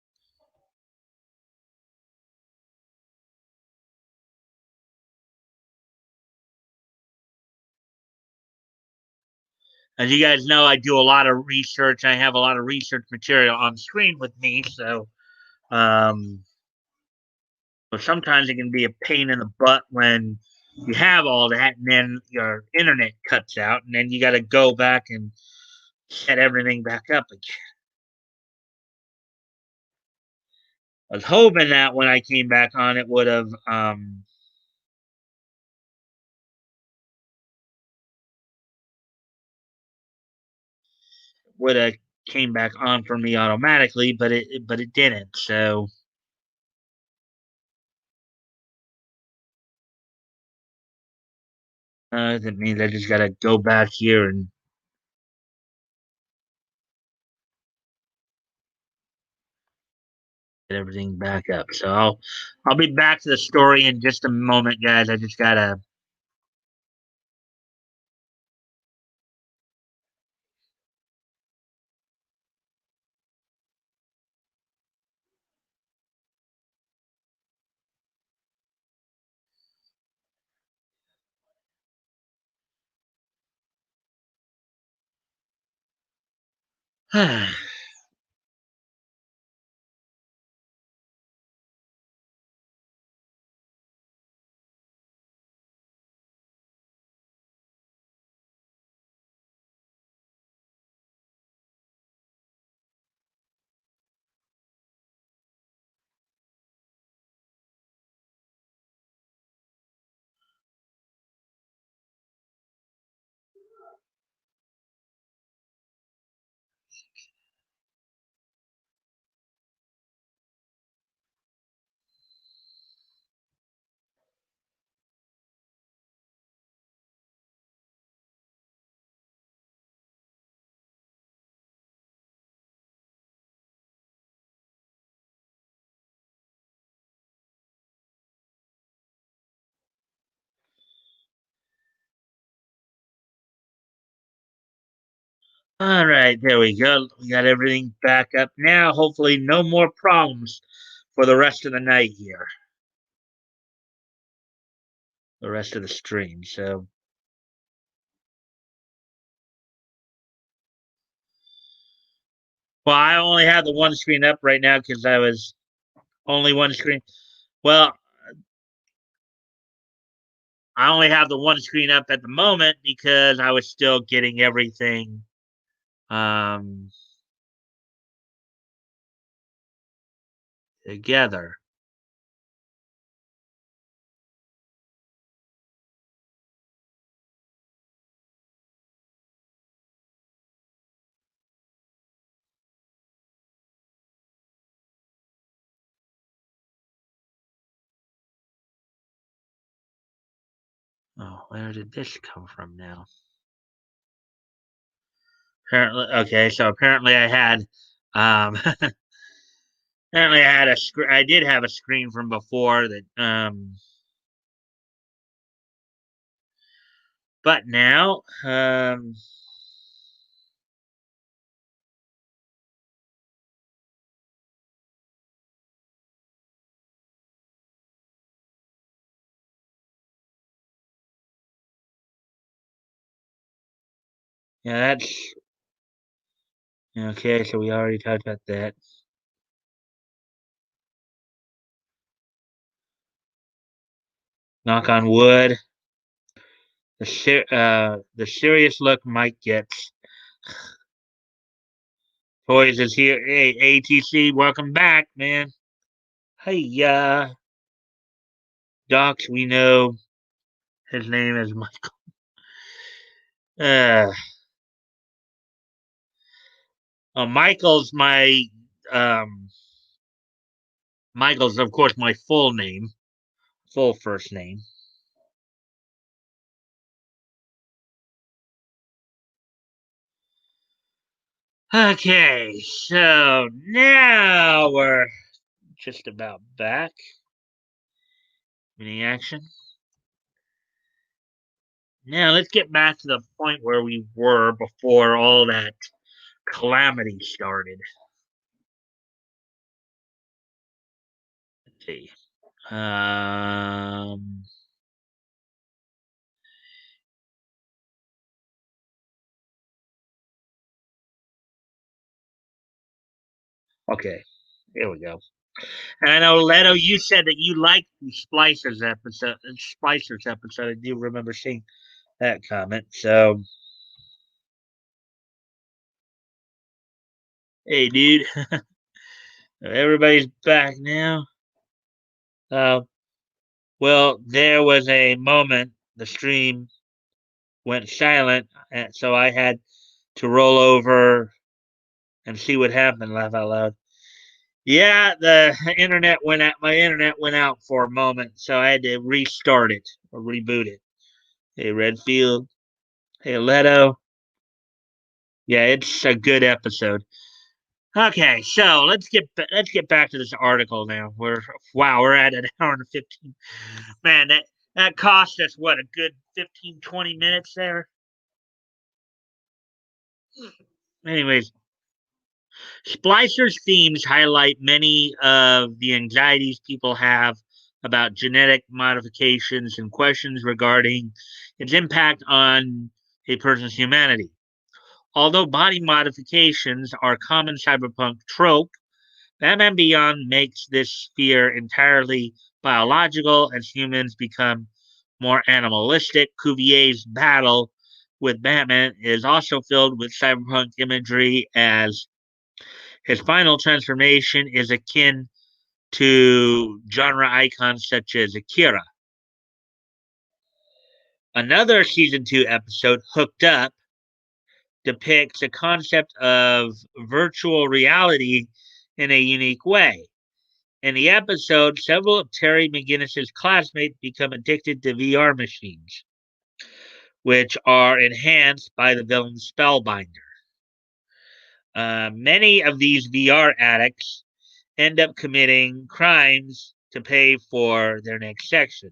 As you guys know, I do a lot of research. I have a lot of research material on screen with me, um, so sometimes it can be a pain in the butt when you have all that and then your internet cuts out, and then you got to go back and set everything back up again. I was hoping that when I came back on, it would have came back on for me automatically, but it didn't. So That means I just gotta go back here and get everything back up. So I'll be back to the story in just a moment, guys. I just gotta. All right, there we go. We got everything back up now. Hopefully, no more problems for the rest of the night here, the rest of the stream. So, well, I only have the one screen up right now because I was only one screen. Well, I only have the one screen up at the moment because I was still getting everything um, together. Oh, where did this come from now? Apparently, okay. So apparently, I had um, apparently I had a screen. I did have a screen from before that but now yeah, that's okay. So we already talked about that. Knock on wood. The serious look Mike gets. Toys is here. Hey, ATC, welcome back, man. Hey, Docs, we know his name is Michael. Uh, Michael's my um, Michael's of course my full name, full first name. Okay, so now we're just about back. Any action? Now let's get back to the point where we were before all that calamity started. Let's see. Um, okay, here we go. And I know, Leto, you said that you liked the Splicers episode. I do remember seeing that comment. So, hey, dude, everybody's back now. Uh, well, there was a moment the stream went silent, and so I had to roll over and see what happened. Laugh out loud. Yeah, the internet went out. My internet went out for a moment, so I had to restart it or reboot it. Hey, Redfield. Hey, Leto. Yeah, it's a good episode. Okay, so let's get back to this article now. We're at an hour and 15. Man, that cost us what, a good 15, 20 minutes there. Anyways, Splicer's themes highlight many of the anxieties people have about genetic modifications and questions regarding its impact on a person's humanity. Although body modifications are a common cyberpunk trope, Batman Beyond makes this fear entirely biological as humans become more animalistic. Cuvier's battle with Batman is also filled with cyberpunk imagery as his final transformation is akin to genre icons such as Akira. Another season 2 episode, Hooked Up, depicts a concept of virtual reality in a unique way. In the episode, several of Terry McGinnis's classmates become addicted to VR machines, which are enhanced by the villain Spellbinder. Many of these VR addicts end up committing crimes to pay for their next section,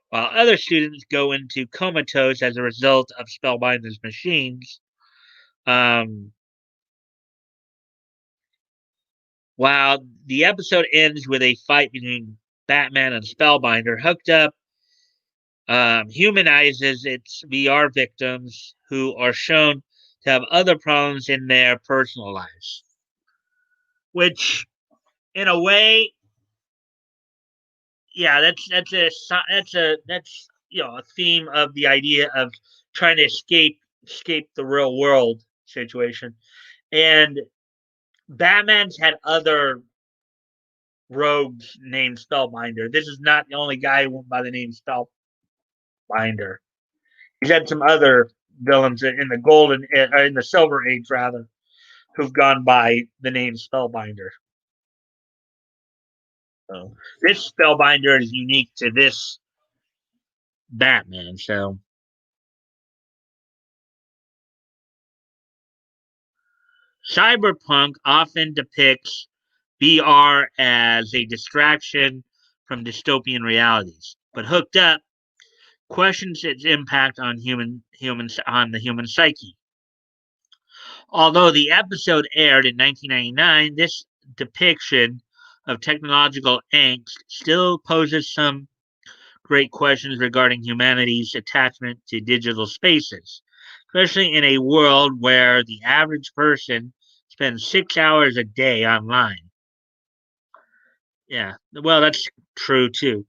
while other students go into comatose as a result of Spellbinder's machines. Um, while the episode ends with a fight between Batman and Spellbinder, Hooked Up humanizes its VR victims who are shown to have other problems in their personal lives, which, in a way, yeah, that's a theme of the idea of trying to escape the real world situation. And Batman's had other rogues named Spellbinder. This is not the only guy who went by the name Spellbinder. He's had some other villains in the in the Silver Age rather, who've gone by the name Spellbinder. So this Spellbinder is unique to this Batman. So Cyberpunk often depicts VR as a distraction from dystopian realities, but Hooked Up questions its impact on the human psyche. Although the episode aired in 1999, this depiction of technological angst still poses some great questions regarding humanity's attachment to digital spaces, especially in a world where the average person spends 6 hours a day online. Yeah, well, that's true too.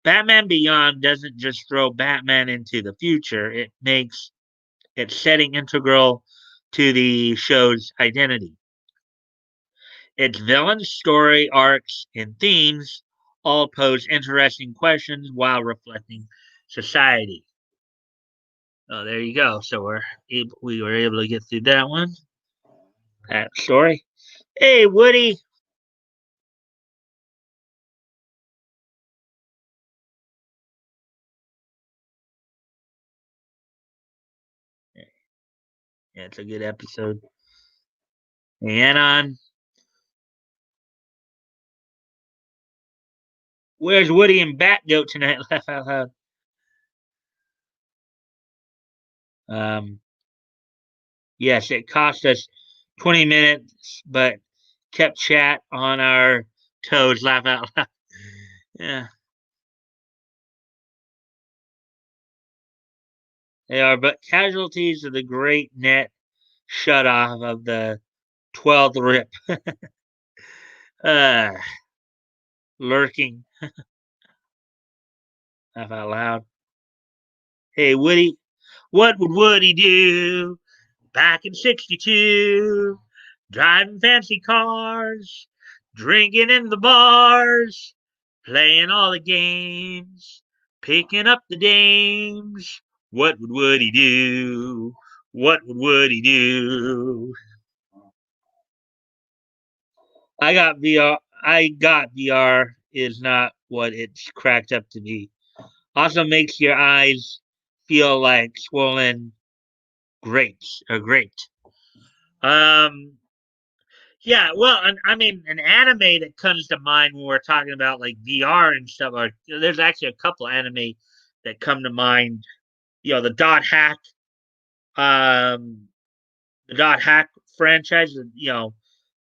Batman Beyond doesn't just throw Batman into the future, it makes its setting integral to the show's identity. Its villains, story arcs, and themes all pose interesting questions while reflecting society. Oh, there you go. So we were able to get through that one. That story. Hey, Woody. Yeah, it's a good episode. And on. Where's Woody and Batgoat tonight? Laugh out loud. Um, yes, it cost us 20 minutes, but kept chat on our toes. Laugh out loud. Yeah, they are, but casualties of the great net shut off of the 12th rip. Uh, lurking. Laugh out loud. Hey, Woody. What would Woody do back in 62? Driving fancy cars, drinking in the bars, playing all the games, picking up the dames. What would Woody do? What would Woody do? I got VR. I got VR is not what it's cracked up to be. Also makes your eyes feel like swollen grapes or great. Um, yeah, well, I mean, an anime that comes to mind when we're talking about like VR and stuff. Or there's actually a couple anime that come to mind. You know, um, the Dot Hack franchise. You know,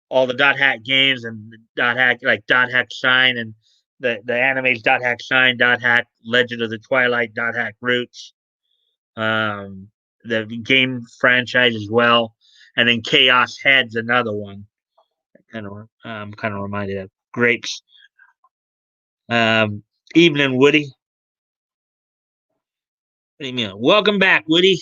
all the Dot Hack games and Dot Hack like Dot Hack Shine and the animes Dot Hack Shine, Dot Hack Legend of the Twilight, Dot Hack Roots. Um, the game franchise as well, and then Chaos Head's another one. Kind of reminded of Grapes. Evening, Woody. Welcome back, Woody.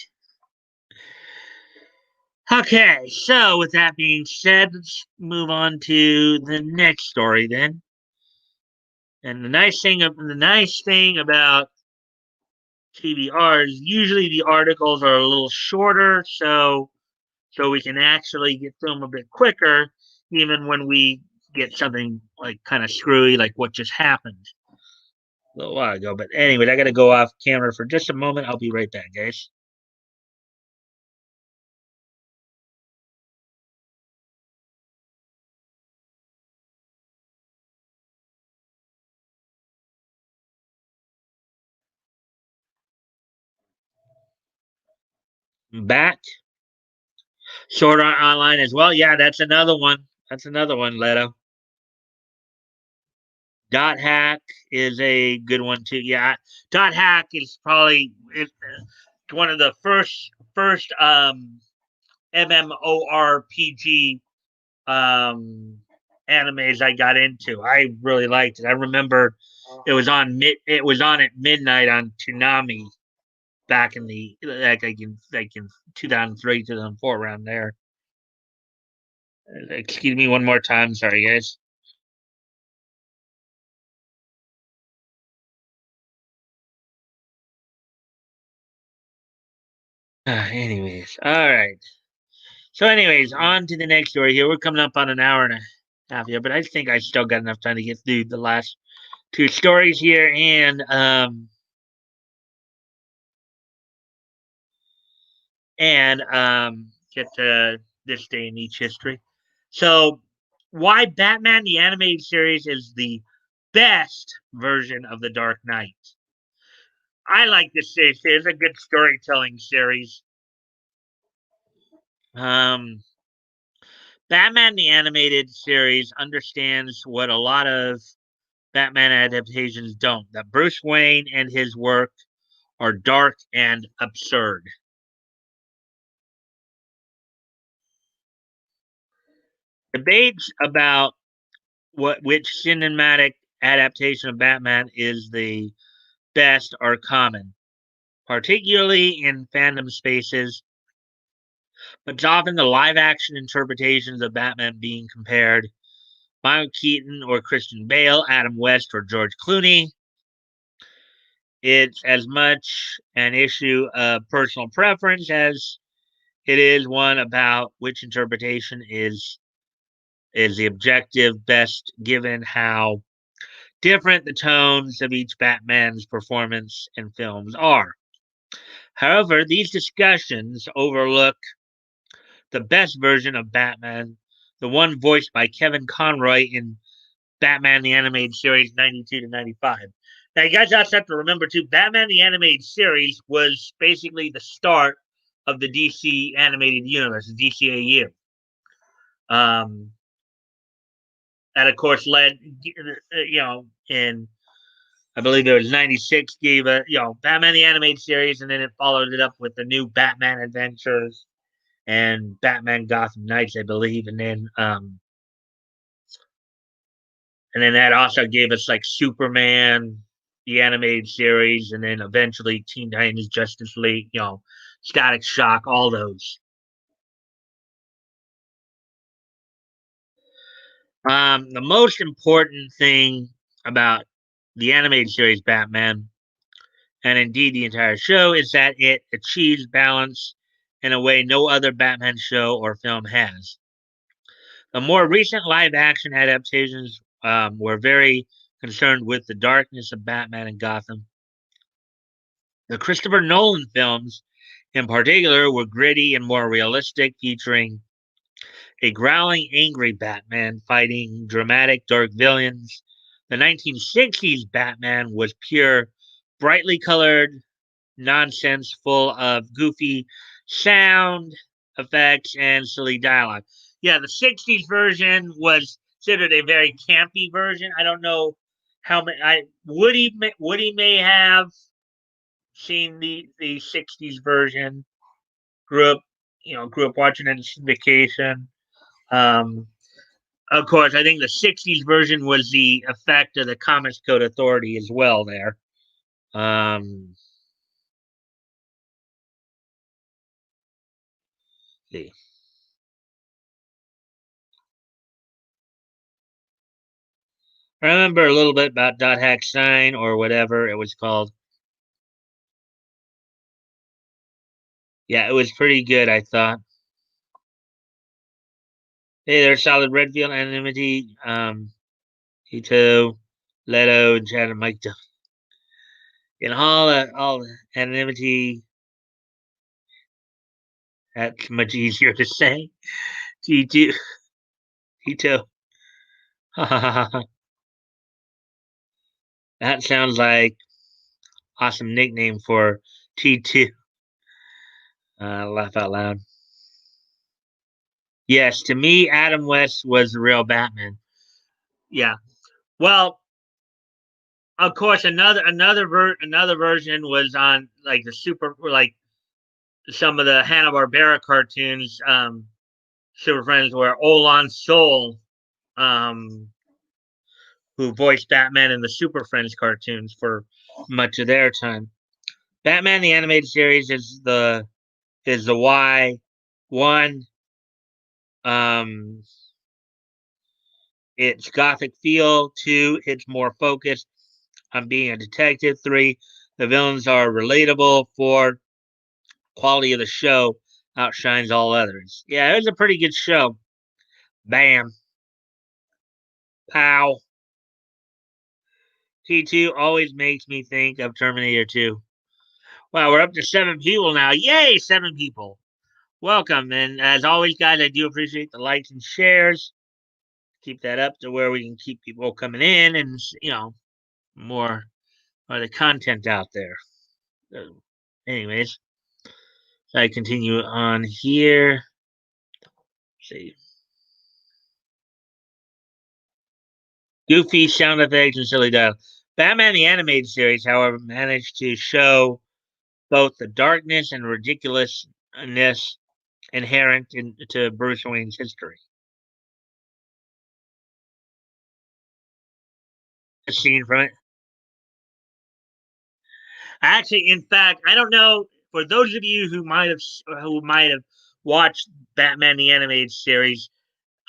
Okay, so with that being said, let's move on to the next story then. And the nice thing about TBRs, usually the articles are a little shorter, so we can actually get through them a bit quicker, even when we get something like kind of screwy, like what just happened a little while ago. But anyway, I got to go off camera for just a moment. I'll be right back, guys. Back. Sword Art Online as well. Yeah, that's another one. That's another one, Leto. Dot Hack is a good one too. Yeah, Dot Hack is probably one of the first MMORPG um, animes I got into. I really liked it. I remember it was on at midnight on Toonami back in the like in 2003 2004 around there. Excuse me one more time. Sorry, guys. Anyways, all right. So, anyways, on to the next story here. We're coming up on an hour and a half here, but I think I still got enough time to get through the last two stories here and get to this day in each history. So, why Batman the animated series is the best version of the Dark Knight? I like this series. It's a good storytelling series. Um, Batman the animated series understands what a lot of Batman adaptations don't. That Bruce Wayne and his work are dark and absurd. Debates about which cinematic adaptation of Batman is the best are common, particularly in fandom spaces, but it's often the live action interpretations of Batman being compared. Michael Keaton or Christian Bale, Adam West or George Clooney. It's as much an issue of personal preference as it is one about which interpretation is the objective best given how different the tones of each Batman's performance in films are. However, these discussions overlook the best version of Batman, the one voiced by Kevin Conroy in Batman the Animated Series 92 to 95. Now, you guys also have to remember, too, Batman the Animated Series was basically the start of the DC animated universe, the DCAU. Um, that, of course, led, in I believe it was 96, gave Batman the Animated Series, and then it followed it up with the new Batman Adventures and Batman Gotham Knights, I believe, and then that also gave us like Superman, the animated series, and then eventually Teen Titans, Justice League, Static Shock, all those. The most important thing about the animated series Batman, and indeed the entire show, is that it achieves balance in a way no other Batman show or film has. The more recent live action adaptations were very concerned with the darkness of Batman and Gotham. The Christopher Nolan films, in particular, were gritty and more realistic, featuring a growling, angry Batman fighting dramatic, dark villains. The 1960s Batman was pure, brightly colored nonsense full of goofy sound effects and silly dialogue. Yeah, the 60s version was considered a very campy version. I don't know how many. Woody may have seen the 60s version. Grew up, grew up watching it in syndication. Um, of course, I think the 60s version was the effect of the Comics Code Authority as well there. See. I remember a little bit about Dot Hack Sign or whatever it was called. Yeah, it was pretty good, I thought. Hey, there's Solid Redfield, Anonymity, Ito, Leto, and Chad and Mike. In all anonymity, that's much easier to say. T2, Ito. That sounds like awesome nickname for T2. Laugh out loud. Yes, to me, Adam West was the real Batman. Yeah. Well, of course, another version was on like the super like some of the Hanna Barbera cartoons. Super Friends, where Olan Soul, um, who voiced Batman in the Super Friends cartoons for much of their time. Batman the animated series is the Y one. Um, it's gothic feel. Two, it's more focused on being a detective. Three, the villains are relatable. Four, quality of the show outshines all others. Yeah, it was a pretty good show. Bam. Pow. T2 always makes me think of Terminator 2. Wow, we're up to 7 people now. Yay, 7 people. Welcome. And as always, guys, I do appreciate the likes and shares. Keep that up to where we can keep people coming in and, more of the content out there. So, anyways, I continue on here. Let's see. Goofy sound effects and silly dialogue. Batman the Animated Series, however, managed to show both the darkness and ridiculousness inherent into Bruce Wayne's history. A scene from it. Actually, in fact, I don't know. For those of you who might have watched Batman the Animated Series,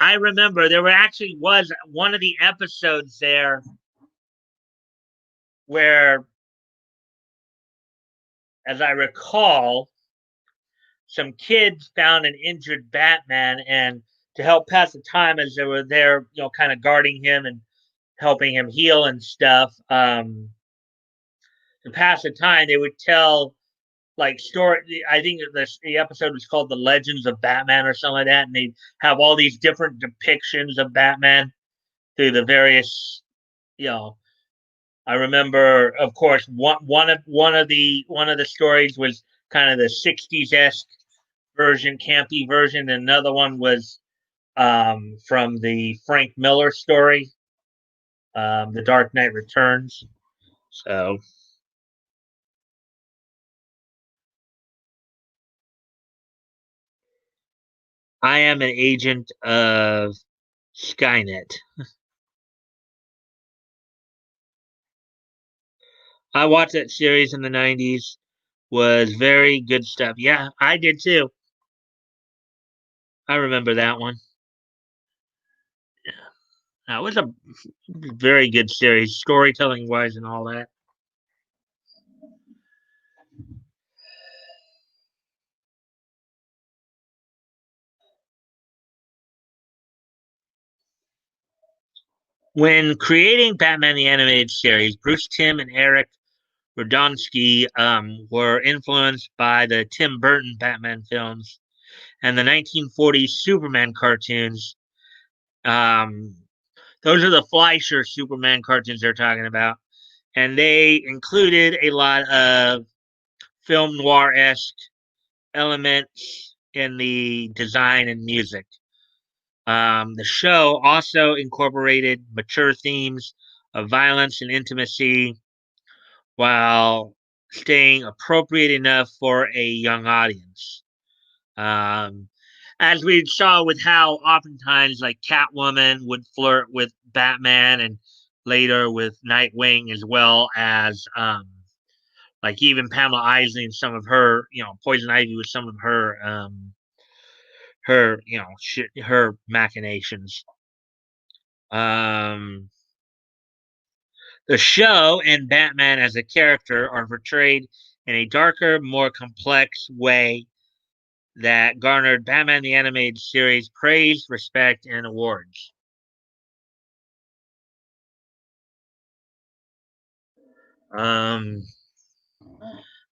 I remember there was one of the episodes there where, as I recall, some kids found an injured Batman, and to help pass the time as they were there, kind of guarding him and helping him heal and stuff. To pass the time, they would tell like story. I think the episode was called "The Legends of Batman" or something like that, and they have all these different depictions of Batman through the various. You know, I remember, of course, one of the stories was kind of the '60s esque version, campy version. And another one was from the Frank Miller story, The Dark Knight Returns. So I am an agent of Skynet. I watched that series in the 90s. Was very good stuff. Yeah, I did too. I remember that one. That was a very good series, storytelling wise and all that. When creating Batman the Animated Series, Bruce Timm and Eric Radonsky were influenced by the Tim Burton Batman films and the 1940s Superman cartoons. Um, those are the Fleischer Superman cartoons they're talking about. And they included a lot of film noir esque elements in the design and music. The show also incorporated mature themes of violence and intimacy while staying appropriate enough for a young audience. Um, as we saw with how oftentimes like Catwoman would flirt with Batman and later with Nightwing as well as like even Pamela Isley and some of her, Poison Ivy with some of her, her machinations. Um, the show and Batman as a character are portrayed in a darker, more complex way that garnered Batman the Animated Series praise, respect, and awards. Um,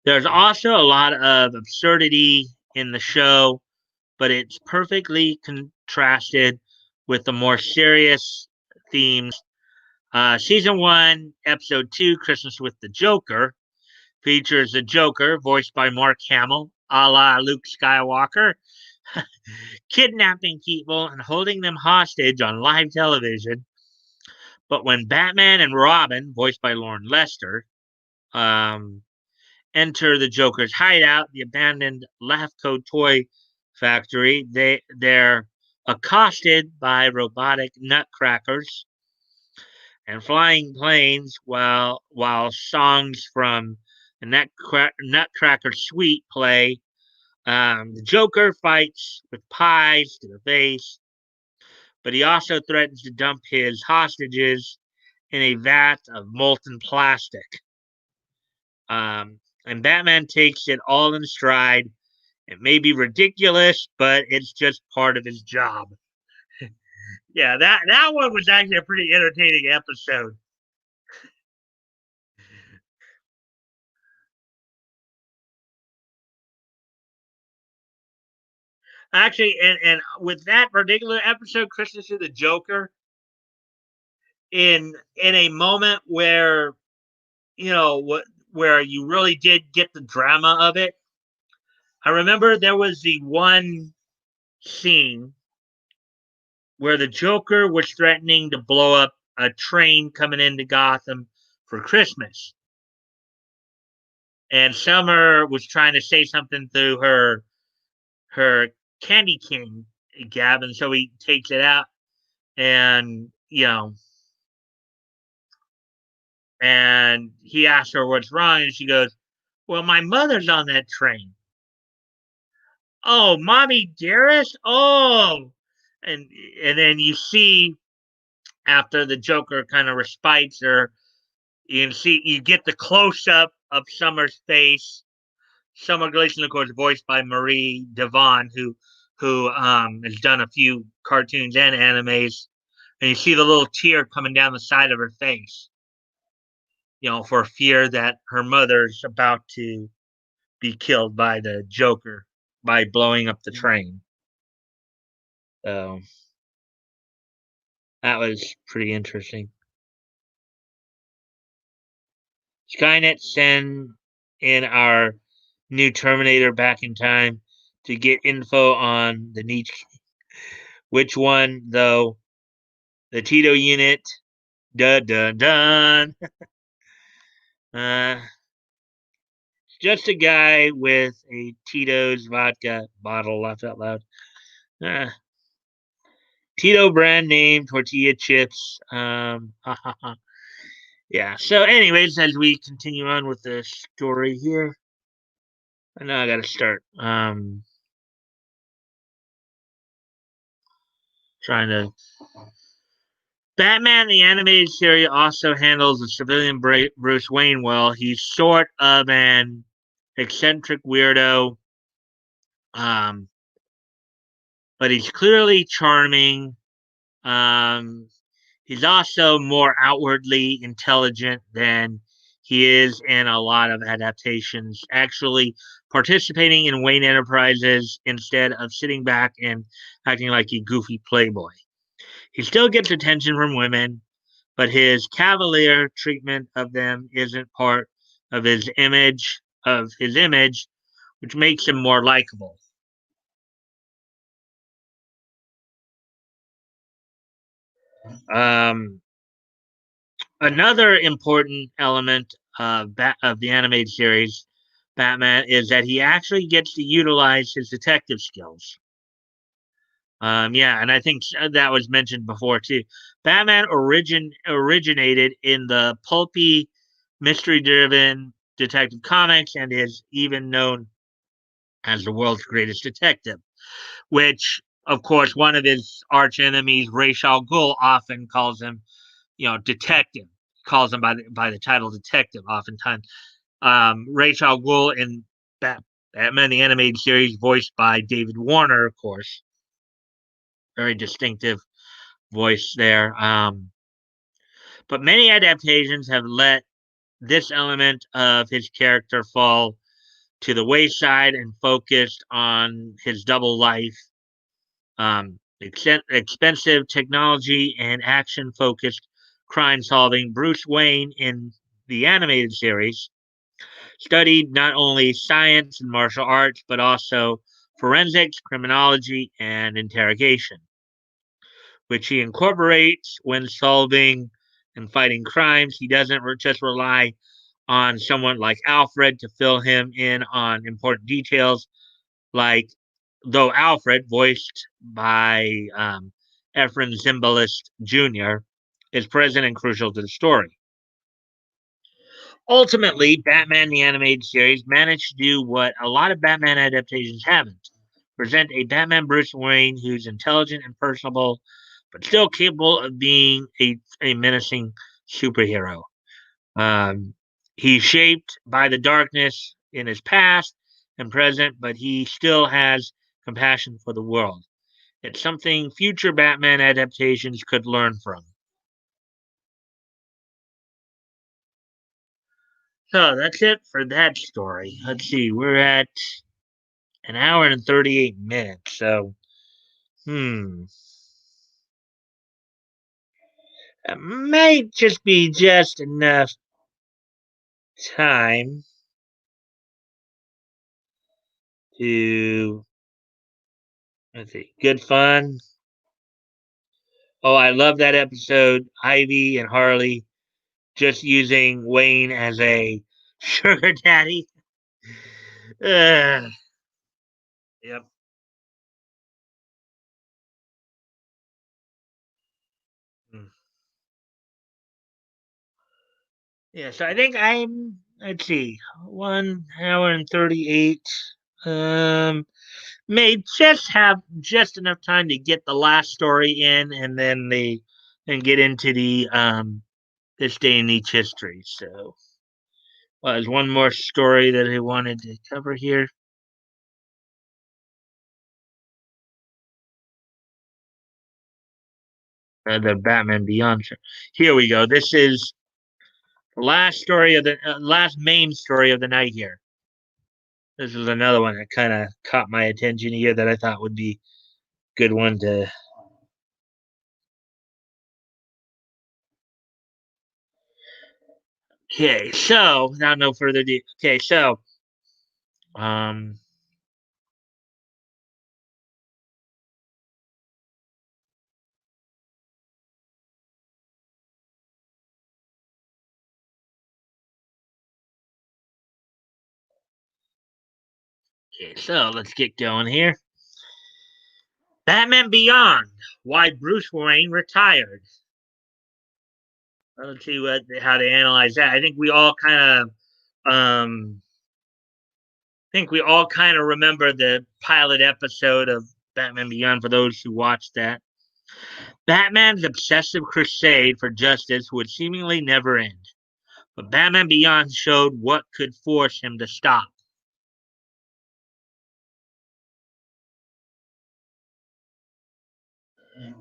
there's also a lot of absurdity in the show, but it's perfectly contrasted with the more serious themes. Season 1, Episode 2, Christmas with the Joker, features the Joker, voiced by Mark Hamill, a la Luke Skywalker, kidnapping people and holding them hostage on live television. But when Batman and Robin, voiced by Lauren Lester, um, enter the Joker's hideout, the abandoned Laughco toy factory, they're accosted by robotic nutcrackers and flying planes while songs from the Nutcracker Suite play. The Joker fights with pies to the face, but he also threatens to dump his hostages in a vat of molten plastic. And Batman takes it all in stride. It may be ridiculous, but it's just part of his job. Yeah, that one was actually a pretty entertaining episode. Actually, and with that particular episode, Christmas to the Joker, in a moment where where you really did get the drama of it. I remember there was the one scene where the Joker was threatening to blow up a train coming into Gotham for Christmas. And Summer was trying to say something through her candy cane gab, and so he takes it out and and he asks her what's wrong, and she goes, "Well, my mother's on that train." "Oh, mommy dearest? Oh." And and then you see after the Joker kind of respites her, you get the close up of Summer's face. Summer Gleason, of course, voiced by Marie Devon, who has done a few cartoons and animes, and you see the little tear coming down the side of her face, for fear that her mother's about to be killed by the Joker by blowing up the train. So that was pretty interesting. Skynet send in our new Terminator back in time to get info on the niche. Which one, though? The Tito unit. Dun dun dun. Uh, just a guy with a Tito's vodka bottle. Laugh out loud. Uh, Tito brand name tortilla chips. Yeah. So, anyways, as we continue on with the story here, I know I got to start. Trying to. Batman the animated series also handles the civilian Bruce Wayne well. He's sort of an eccentric weirdo, um, but he's clearly charming. Um, he's also more outwardly intelligent than He is in a lot of adaptations, actually participating in Wayne Enterprises instead of sitting back and acting like a goofy playboy. He still gets attention from women, but his cavalier treatment of them isn't part of his image, which makes him more likable. Um, Another important element of the animated series, Batman, is that he actually gets to utilize his detective skills. Yeah, and I think that was mentioned before too. Batman originated in the pulpy, mystery-driven detective comics, and is even known as the world's greatest detective. Which, of course, one of his arch enemies, Ra's al Ghul, often calls him, detective. Calls him by the title detective. Oftentimes, Ra's al Ghul in Batman the Animated Series, voiced by David Warner, of course, very distinctive voice there. But many adaptations have let this element of his character fall to the wayside and focused on his double life, expensive technology and action focused crime solving. Bruce Wayne in the animated series studied not only science and martial arts, but also forensics, criminology, and interrogation, which he incorporates when solving and fighting crimes. He doesn't just rely on someone like Alfred to fill him in on important details, like though Alfred, voiced by Efren Zimbalist Jr., is present and crucial to the story. Ultimately, Batman the Animated Series managed to do what a lot of Batman adaptations haven't: present a Batman Bruce Wayne who's intelligent and personable, but still capable of being a menacing superhero. Um, he's shaped by the darkness in his past and present, but he still has compassion for the world. It's something future Batman adaptations could learn from. So that's it for that story. Let's see, we're at an hour and 38 minutes. So, hmm, it might just be just enough time to, let's see, good fun. Oh, I love that episode. Ivy and Harley just using Wayne as a sugar daddy. Yep. Mm. Yeah, so I think let's see, 1 hour and 38. Um, may just have just enough time to get the last story in, and then get into the this day in each history. So, well, there's one more story that I wanted to cover here. The Batman Beyond. Here we go. This is the last main story of the night here. This is another one that kind of caught my attention here that I thought would be a good one to. Okay, so without no further ado. Okay, so um, okay, so let's get going here. Batman Beyond: Why Bruce Wayne Retired. Let's see how to analyze that. I think we all kind of remember the pilot episode of Batman Beyond for those who watched that. Batman's obsessive crusade for justice would seemingly never end, but Batman Beyond showed what could force him to stop.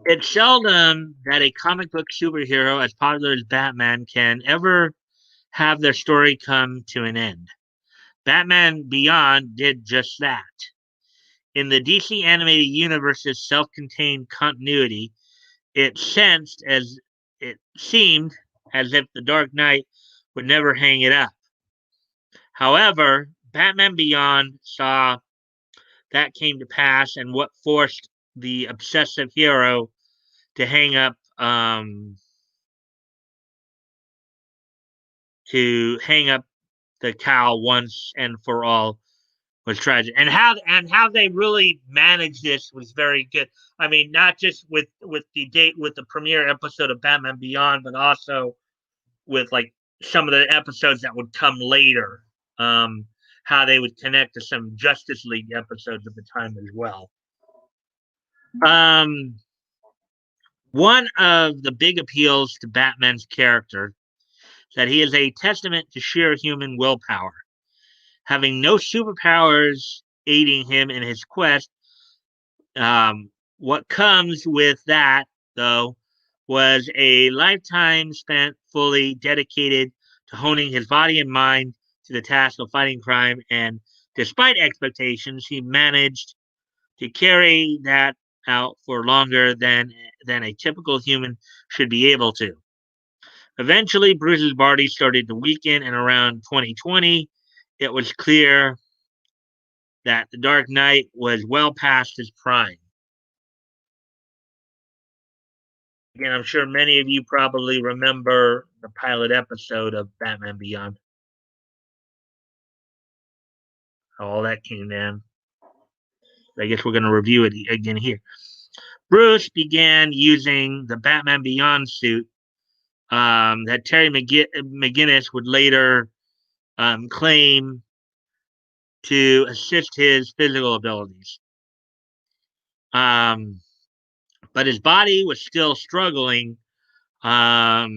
It's seldom that a comic book superhero as popular as Batman can ever have their story come to an end. Batman Beyond did just that. In the DC animated universe's self-contained continuity, it seemed as if the Dark Knight would never hang it up. However, Batman Beyond saw that came to pass, and what forced the obsessive hero to hang up the cowl once and for all was tragic. And how they really managed this was very good. I mean, not just with the premiere episode of Batman Beyond, but also with like some of the episodes that would come later. How they would connect to some Justice League episodes at the time as well. Um, One of the big appeals to Batman's character is that he is a testament to sheer human willpower. Having no superpowers aiding him in his quest, what comes with that, though, was a lifetime spent fully dedicated to honing his body and mind to the task of fighting crime. And despite expectations, he managed to carry that out for longer than a typical human should be able to. Eventually, Bruce's body started to weaken, and around 2020, it was clear that the Dark Knight was well past his prime. Again, I'm sure many of you probably remember the pilot episode of Batman Beyond. How all that came down. I guess we're going to review it again here. Bruce began using the Batman Beyond suit that Terry McGinnis would later claim to assist his physical abilities. But his body was still struggling. To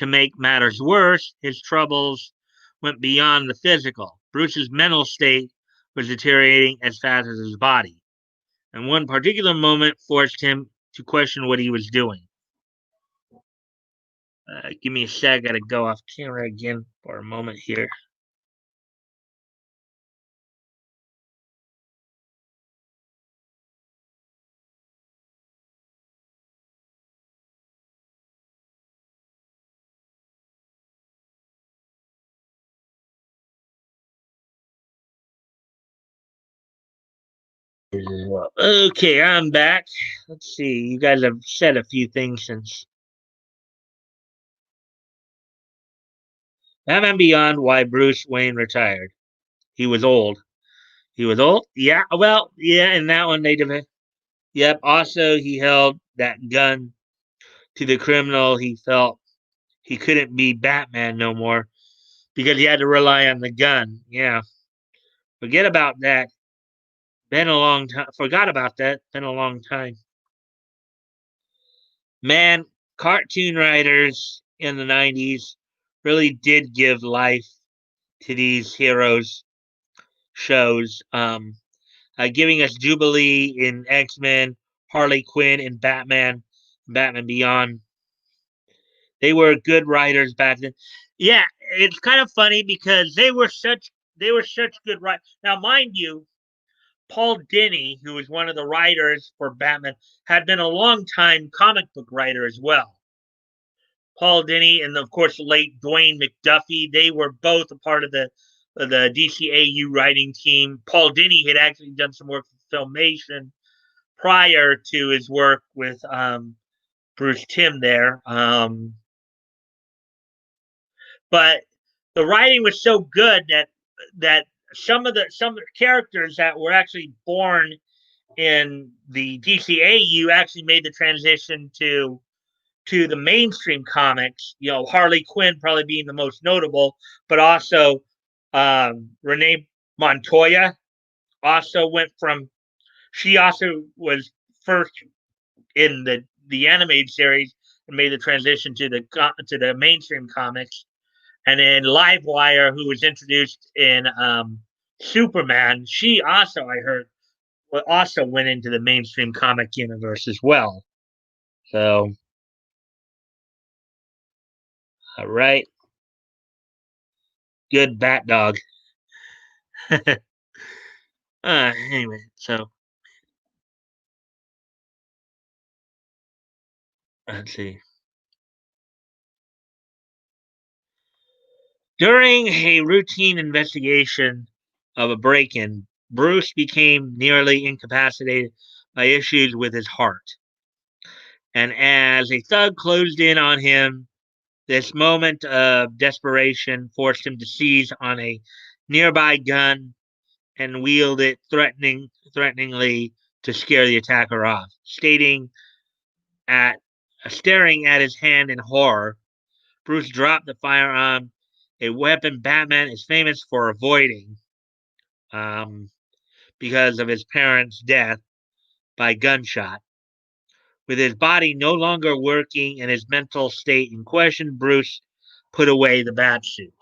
make matters worse, his troubles went beyond the physical. Bruce's mental state was deteriorating as fast as his body, and one particular moment forced him to question what he was doing. Give me a sec, I gotta go off camera again for a moment here. Okay, I'm back. Let's see. You guys have said a few things since Batman Beyond. Why Bruce Wayne retired? He was old. He was old. Yeah. Well, yeah. In that one, they did. Yep. Also, he held that gun to the criminal. He felt he couldn't be Batman no more because he had to rely on the gun. Yeah. Forget about that. Been a long time. Forgot about that. Been a long time. Man, cartoon writers in the 90s really did give life to these heroes shows. Giving us Jubilee in X-Men, Harley Quinn in Batman Beyond. They were good writers back then. Yeah, it's kind of funny because they were such good writers. Now, mind you, Paul Dini, who was one of the writers for Batman, had been a long time comic book writer as well. Paul Dini and of course the late Dwayne McDuffie, they were both a part of the DCAU writing team. Paul Dini had actually done some work for Filmation prior to his work with Bruce Timm there. But the writing was so good that some of the characters that were actually born in the DCAU actually made the transition to the mainstream comics. You know, Harley Quinn probably being the most notable, but also Renee Montoya also went from. She also was first in the animated series and made the transition to the mainstream comics. And then Livewire, who was introduced in Superman, she also I heard also went into the mainstream comic universe as well. So, all right. Good bat dog. Anyway, so let's see. During a routine investigation of a break in, Bruce became nearly incapacitated by issues with his heart. And as a thug closed in on him, this moment of desperation forced him to seize on a nearby gun and wield it threateningly to scare the attacker off, at staring at his hand in horror. Bruce dropped the firearm, a weapon Batman is famous for avoiding, um, because of his parents' death by gunshot. With his body no longer working and his mental state in question, Bruce put away the bat suit.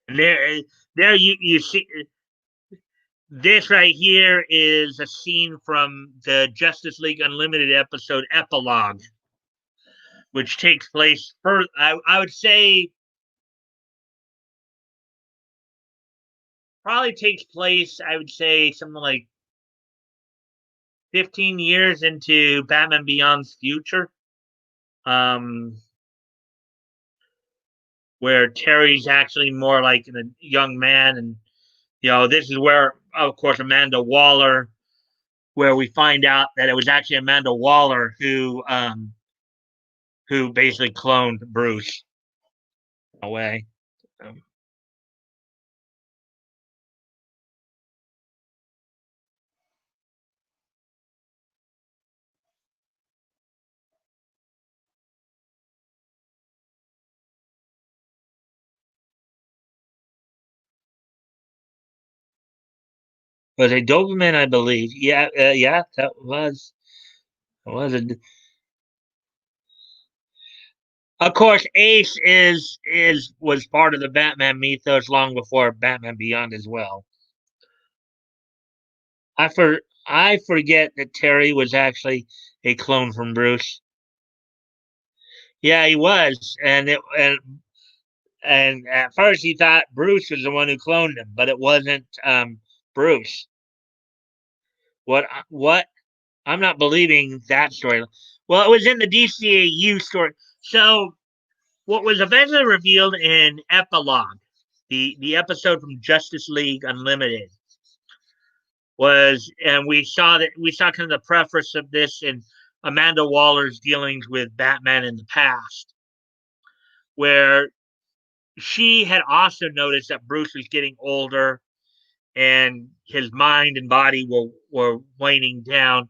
And there you see this right here is a scene from the Justice League Unlimited episode Epilogue, which takes place for I would say probably takes place I would say something like 15 years into Batman Beyond's future. Um, where Terry's actually more like a young man, and this is where, of course, Amanda Waller, where we find out that it was actually Amanda Waller who basically cloned Bruce away. Um, was a Doberman, I believe. Yeah, yeah, that was a. Of course, Ace is was part of the Batman mythos long before Batman Beyond as well. I forget that Terry was actually a clone from Bruce. Yeah, he was, and at first he thought Bruce was the one who cloned him, but it wasn't Bruce. What? I'm not believing that story. Well, it was in the DCAU story. So what was eventually revealed in Epilogue, the episode from Justice League Unlimited, was, and we saw kind of the preface of this in Amanda Waller's dealings with Batman in the past, where she had also noticed that Bruce was getting older and his mind and body were waning down.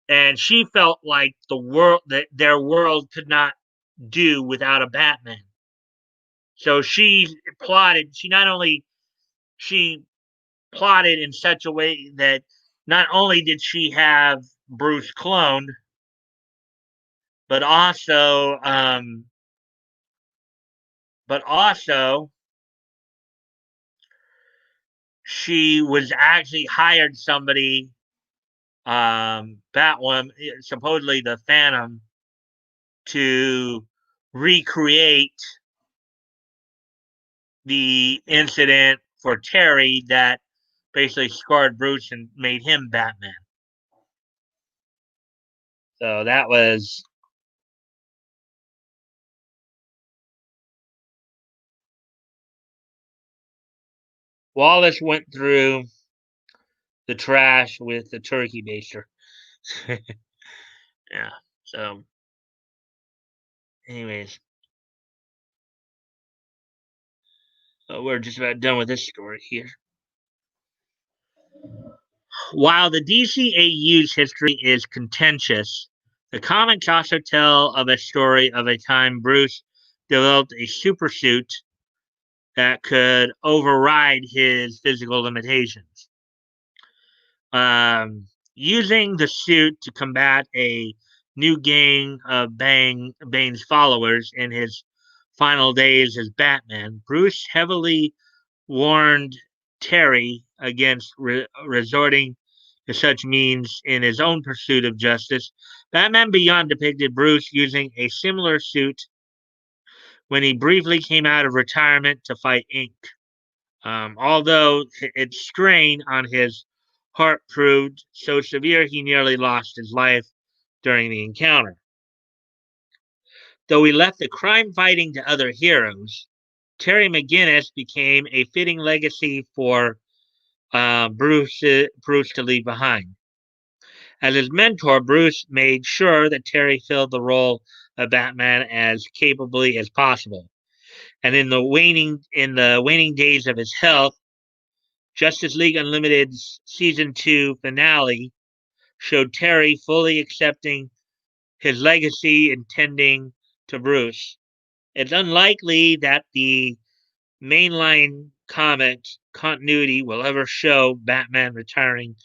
And she felt like that their world could not do without a Batman. So she not only she plotted in such a way that not only did she have Bruce cloned, but also she was actually hired somebody, Batwoman, supposedly the Phantom, to recreate the incident for Terry that basically scarred Bruce and made him Batman. So that was Wallace went through the trash with the turkey baster. Yeah. So, anyways, we're just about done with this story here. While the DCAU's history is contentious, the comics also tell of a story of a time Bruce developed a supersuit that could override his physical limitations. Using the suit to combat a new gang of Bane's followers in his final days as Batman, Bruce heavily warned Terry against resorting to such means in his own pursuit of justice. Batman Beyond depicted Bruce using a similar suit when he briefly came out of retirement to fight Ink. Although its strain on his heart proved so severe he nearly lost his life during the encounter. Though he left the crime fighting to other heroes, Terry McGinnis became a fitting legacy for Bruce to leave behind. As his mentor, Bruce made sure that Terry filled the role of Batman as capably as possible. And in the waning days of his health, Justice League Unlimited's season 2 finale showed Terry fully accepting his legacy and tending to Bruce. It's unlikely that the mainline comic continuity will ever show Batman retiring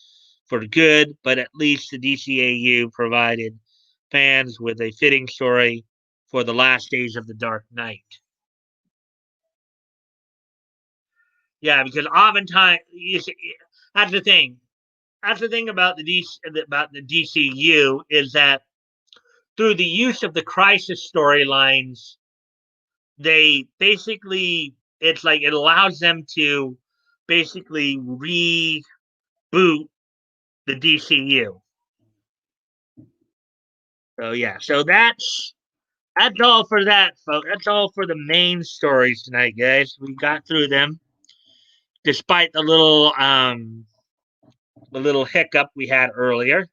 for good, but at least the DCAU provided fans with a fitting story for the last days of the Dark Knight. Yeah, because oftentimes that's the thing. That's the thing about the DCU is that through the use of the crisis storylines, they basically it's like it allows them to basically reboot the DCU. So yeah, so that's all for that, folks. That's all for the main stories tonight, guys. We got through them, despite the little hiccup we had earlier.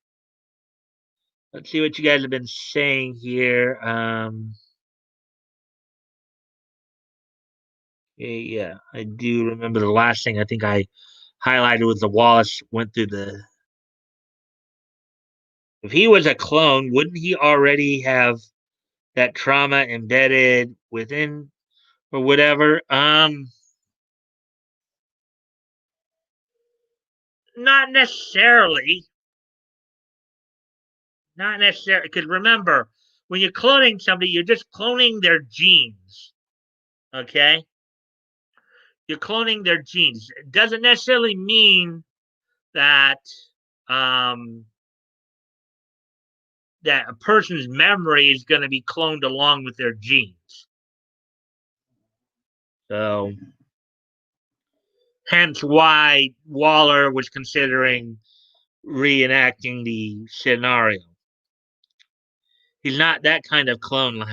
Let's see what you guys have been saying here. Yeah, I do remember the last thing I think I highlighted was the Wallace went through the. If he was a clone, wouldn't he already have that trauma embedded within or whatever? Not necessarily. Not necessarily. Because remember, when you're cloning somebody, you're just cloning their genes. Okay? You're cloning their genes. It doesn't necessarily mean that um, that a person's memory is going to be cloned along with their genes. So, hence why Waller was considering reenacting the scenario. He's not that kind of clone,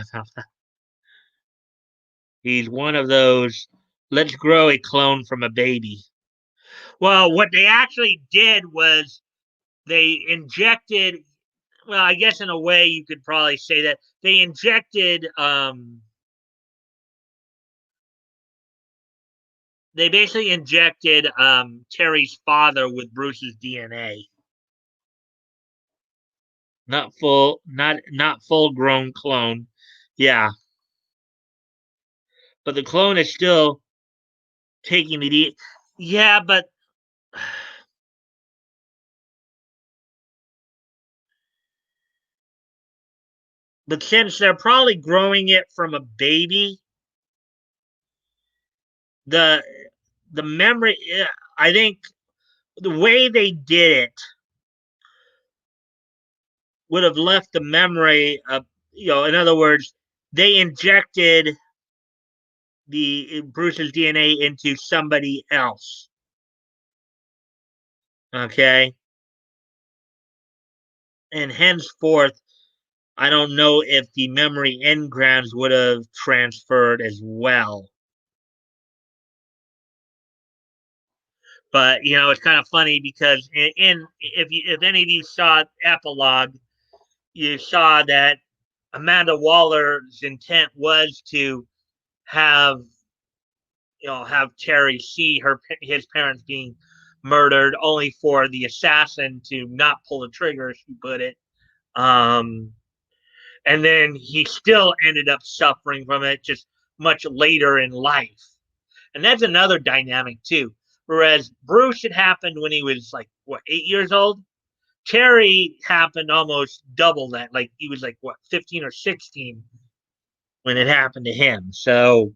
He's one of those, let's grow a clone from a baby. Well, what they actually did was they injected, well, I guess in a way you could probably say that they injected, they basically injected Terry's father with Bruce's DNA. Not full grown clone. Yeah. But the clone is still taking the yeah, but since they're probably growing it from a baby, the the memory I think the way they did it would have left the memory of, in other words, they injected the Bruce's DNA into somebody else. Okay. And henceforth, I don't know if the memory engrams would have transferred as well. But it's kind of funny because if any of you saw epilogue, you saw that Amanda Waller's intent was to have have Terry see his parents being murdered, only for the assassin to not pull the trigger, as she put it. And then he still ended up suffering from it just much later in life. And that's another dynamic too. Whereas Bruce, it happened when he was like, what, 8 years old? Terry happened almost double that. Like he was like, what, 15 or 16 when it happened to him. So,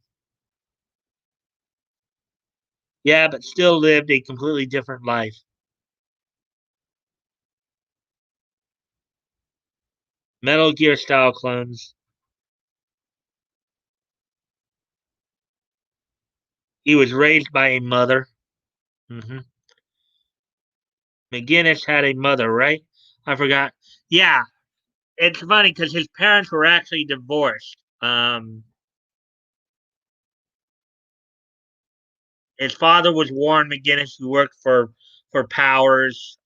yeah, but still lived a completely different life. Metal Gear style clones. He was raised by a mother. hmm McGinnis had a mother, right? I forgot. Yeah, it's funny because his parents were actually divorced. His father was Warren McGinnis, who worked for Powers.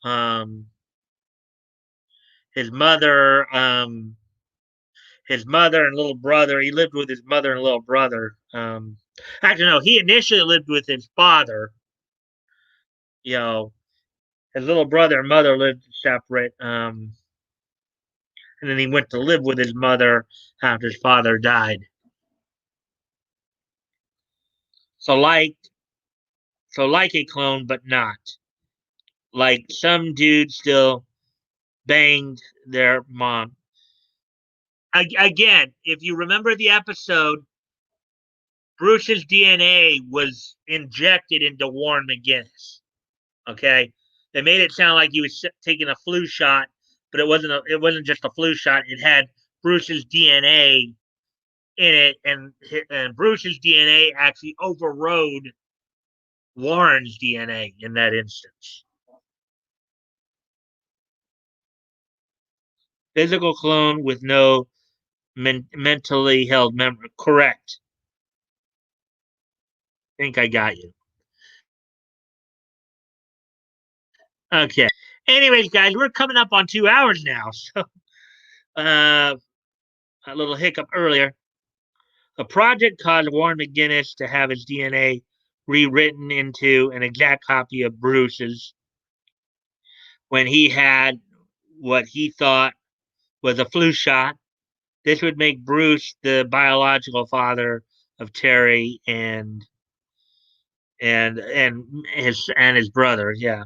His mother, his mother and little brother. He lived with his mother and little brother. Actually, no, he initially lived with his father. You know, his little brother and mother lived separate. And then he went to live with his mother after his father died. So like a clone, but not like some dude still banged their mom. Again, if you remember the episode, Bruce's DNA was injected into Warren McGinnis. Okay, they made it sound like he was taking a flu shot, but it wasn't just a flu shot. It had Bruce's DNA in it, and Bruce's DNA actually overrode Warren's DNA in that instance. Physical clone with no mentally held memory. Correct. I think I got you. Okay. Anyways, guys, we're coming up on 2 hours now. So, uh, a little hiccup earlier. A project caused Warren McGinnis to have his DNA rewritten into an exact copy of Bruce's when he had what he thought was a flu shot. This would make Bruce the biological father of Terry and his brother. Yeah.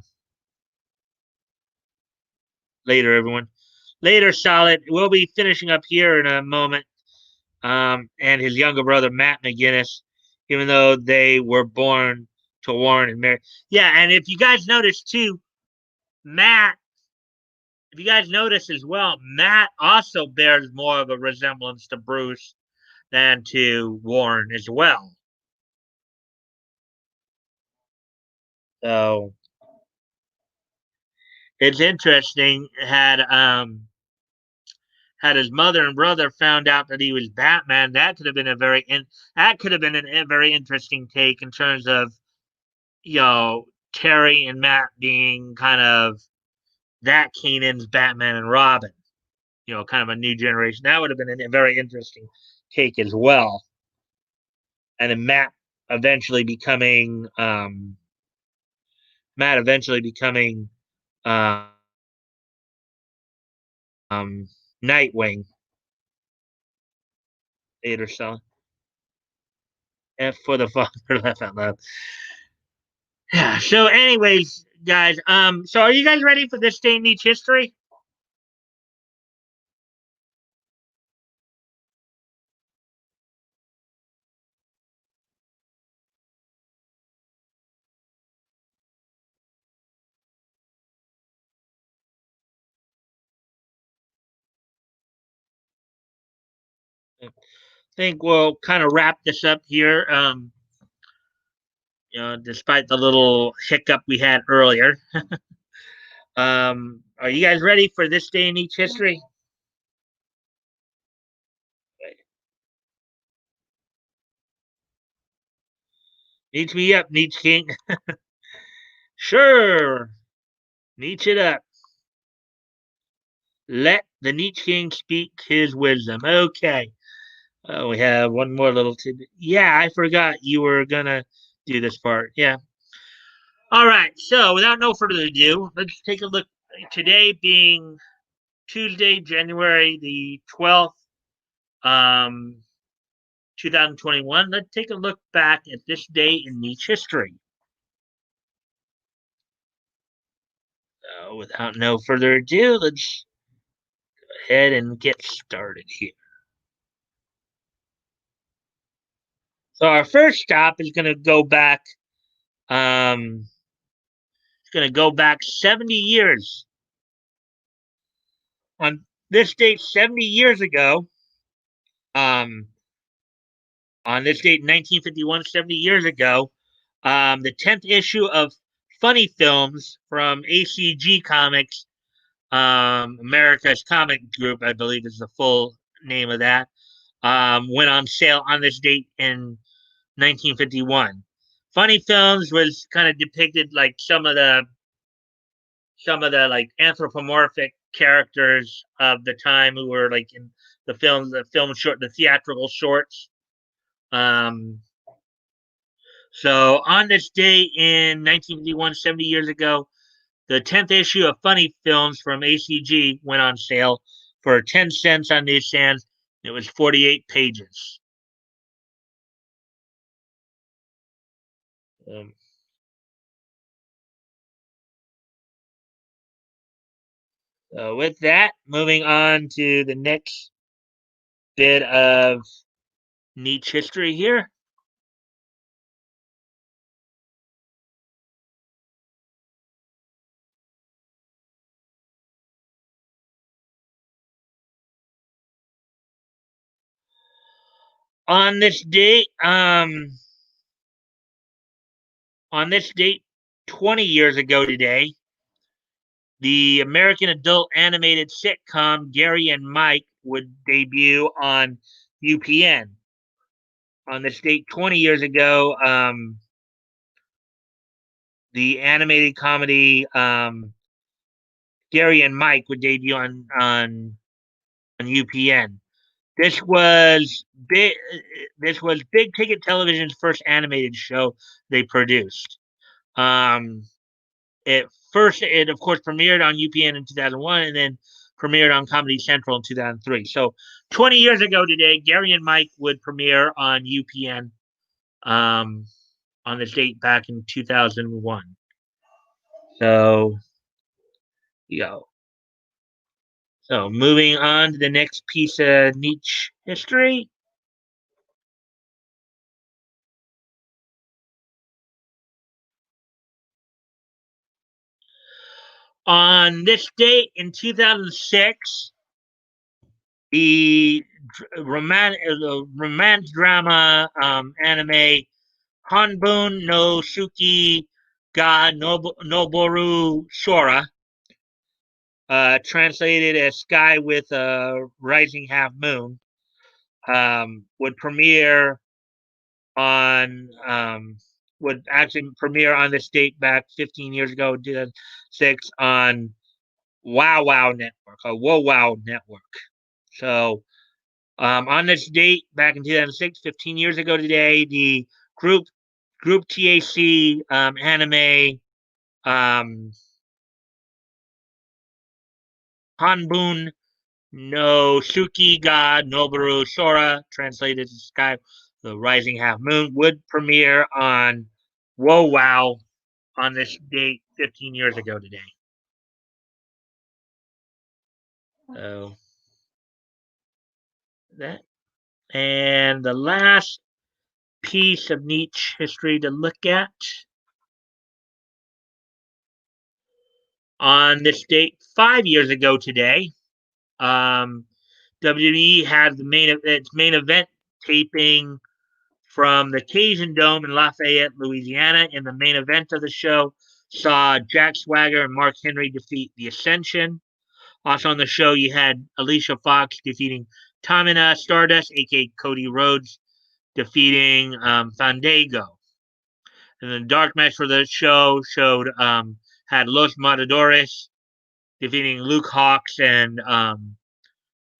Later, everyone. Later, Solid. We'll be finishing up here in a moment. And his younger brother Matt McGinnis, even though they were born to Warren and Mary. Yeah, and if you guys notice too, Matt. If you guys notice as well, Matt also bears more of a resemblance to Bruce than to Warren as well. So it's interesting. Had his mother and brother found out that he was Batman, that could have been a very interesting take in terms of Terry and Matt being kind of that Keenan's Batman and Robin, kind of a new generation. That would have been a very interesting take as well. And then eventually becoming Matt eventually becoming um, Nightwing later. So F for the father, laugh out loud. Yeah. So, anyways, guys, so are you guys ready for this day in each history? I think we'll kind of wrap this up here. Despite the little hiccup we had earlier. Are you guys ready for this day in each history? Needs me up, Nietzsche King. Sure. Nietzsche it up. Let the Nietzsche King speak his wisdom. Okay. We have one more little tidbit. Yeah, I forgot you were gonna do this part. Yeah. All right. So, without no further ado, let's take a look. Today being Tuesday, January the 12th, um, 2021. Let's take a look back at this day in Nietzsche history. Without no further ado, let's go ahead and get started here. So our first stop is going to go back. It's going to go back 70 years on This date 70 years ago, um, on this date, 1951, 70 years ago, the 10th issue of Funny Films from ACG Comics, America's Comic Group, I believe is the full name of that, went on sale on this date in 1951. Funny Films was kind of depicted like some of the like anthropomorphic characters of the time who were like in the theatrical shorts. Um, so on this day in 1951, 70 years ago, the 10th issue of Funny Films from ACG went on sale for 10 cents on newsstands. It was 48 pages. Um, with that, moving on to the next bit of Nietzsche history here. On this date, on this date, 20 years ago today, the American adult animated sitcom Gary and Mike would debut on UPN. On this date, 20 years ago, the animated comedy Gary and Mike would debut on UPN. This was big. This was Big Ticket Television's first animated show they produced. Um, it of course premiered on UPN in 2001, and then premiered on Comedy Central in 2003. So 20 years ago today, Gary and Mike would premiere on UPN um, on this date back in 2001. So yeah. So moving on to the next piece of Nietzsche history. On this date in 2006, the romance drama anime Hanbun no Suki ga Noboru Sora, translated as Sky with a Rising Half Moon, would premiere on would actually premiere on this date back 15 years ago, 2006, on Wow Wow Network, a Whoa Wow Network. So on this date back in 2006, 15 years ago today, the group Group TAC anime um, Hanbun no Suki ga Noboru Sora, translated to Sky, the Rising Half Moon, would premiere on Whoa Wow on this date 15 years ago today. So that, and the last piece of Nietzsche history to look at on this date 5 years ago today. Um, WWE had its main event taping from the Cajun Dome in Lafayette, Louisiana. In the main event of the show, saw Jack Swagger and Mark Henry defeat The Ascension. Also on the show, you had Alicia Fox defeating Tamina Stardust, aka Cody Rhodes, defeating Fandango. And the dark match for the show had Los Matadores defeating Luke Hawx and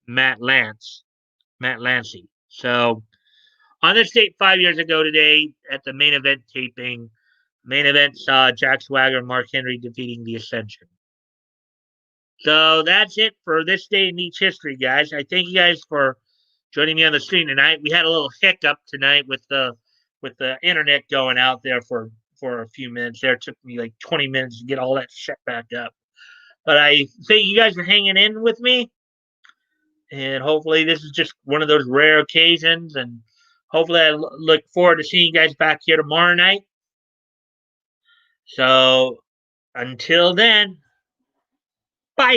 Matt Lancey. So on this date 5 years ago today, at the main event taping, main event saw Jack Swagger and Mark Henry defeating The Ascension. So that's it for this day in Nietzsche history, guys. I thank you guys for joining me on the stream tonight. We had a little hiccup tonight with the internet going out there for a few minutes. There, it took me like 20 minutes to get all that set back up. But I thank you guys for hanging in with me, and hopefully this is just one of those rare occasions. And hopefully I look forward to seeing you guys back here tomorrow night. So until then, bye.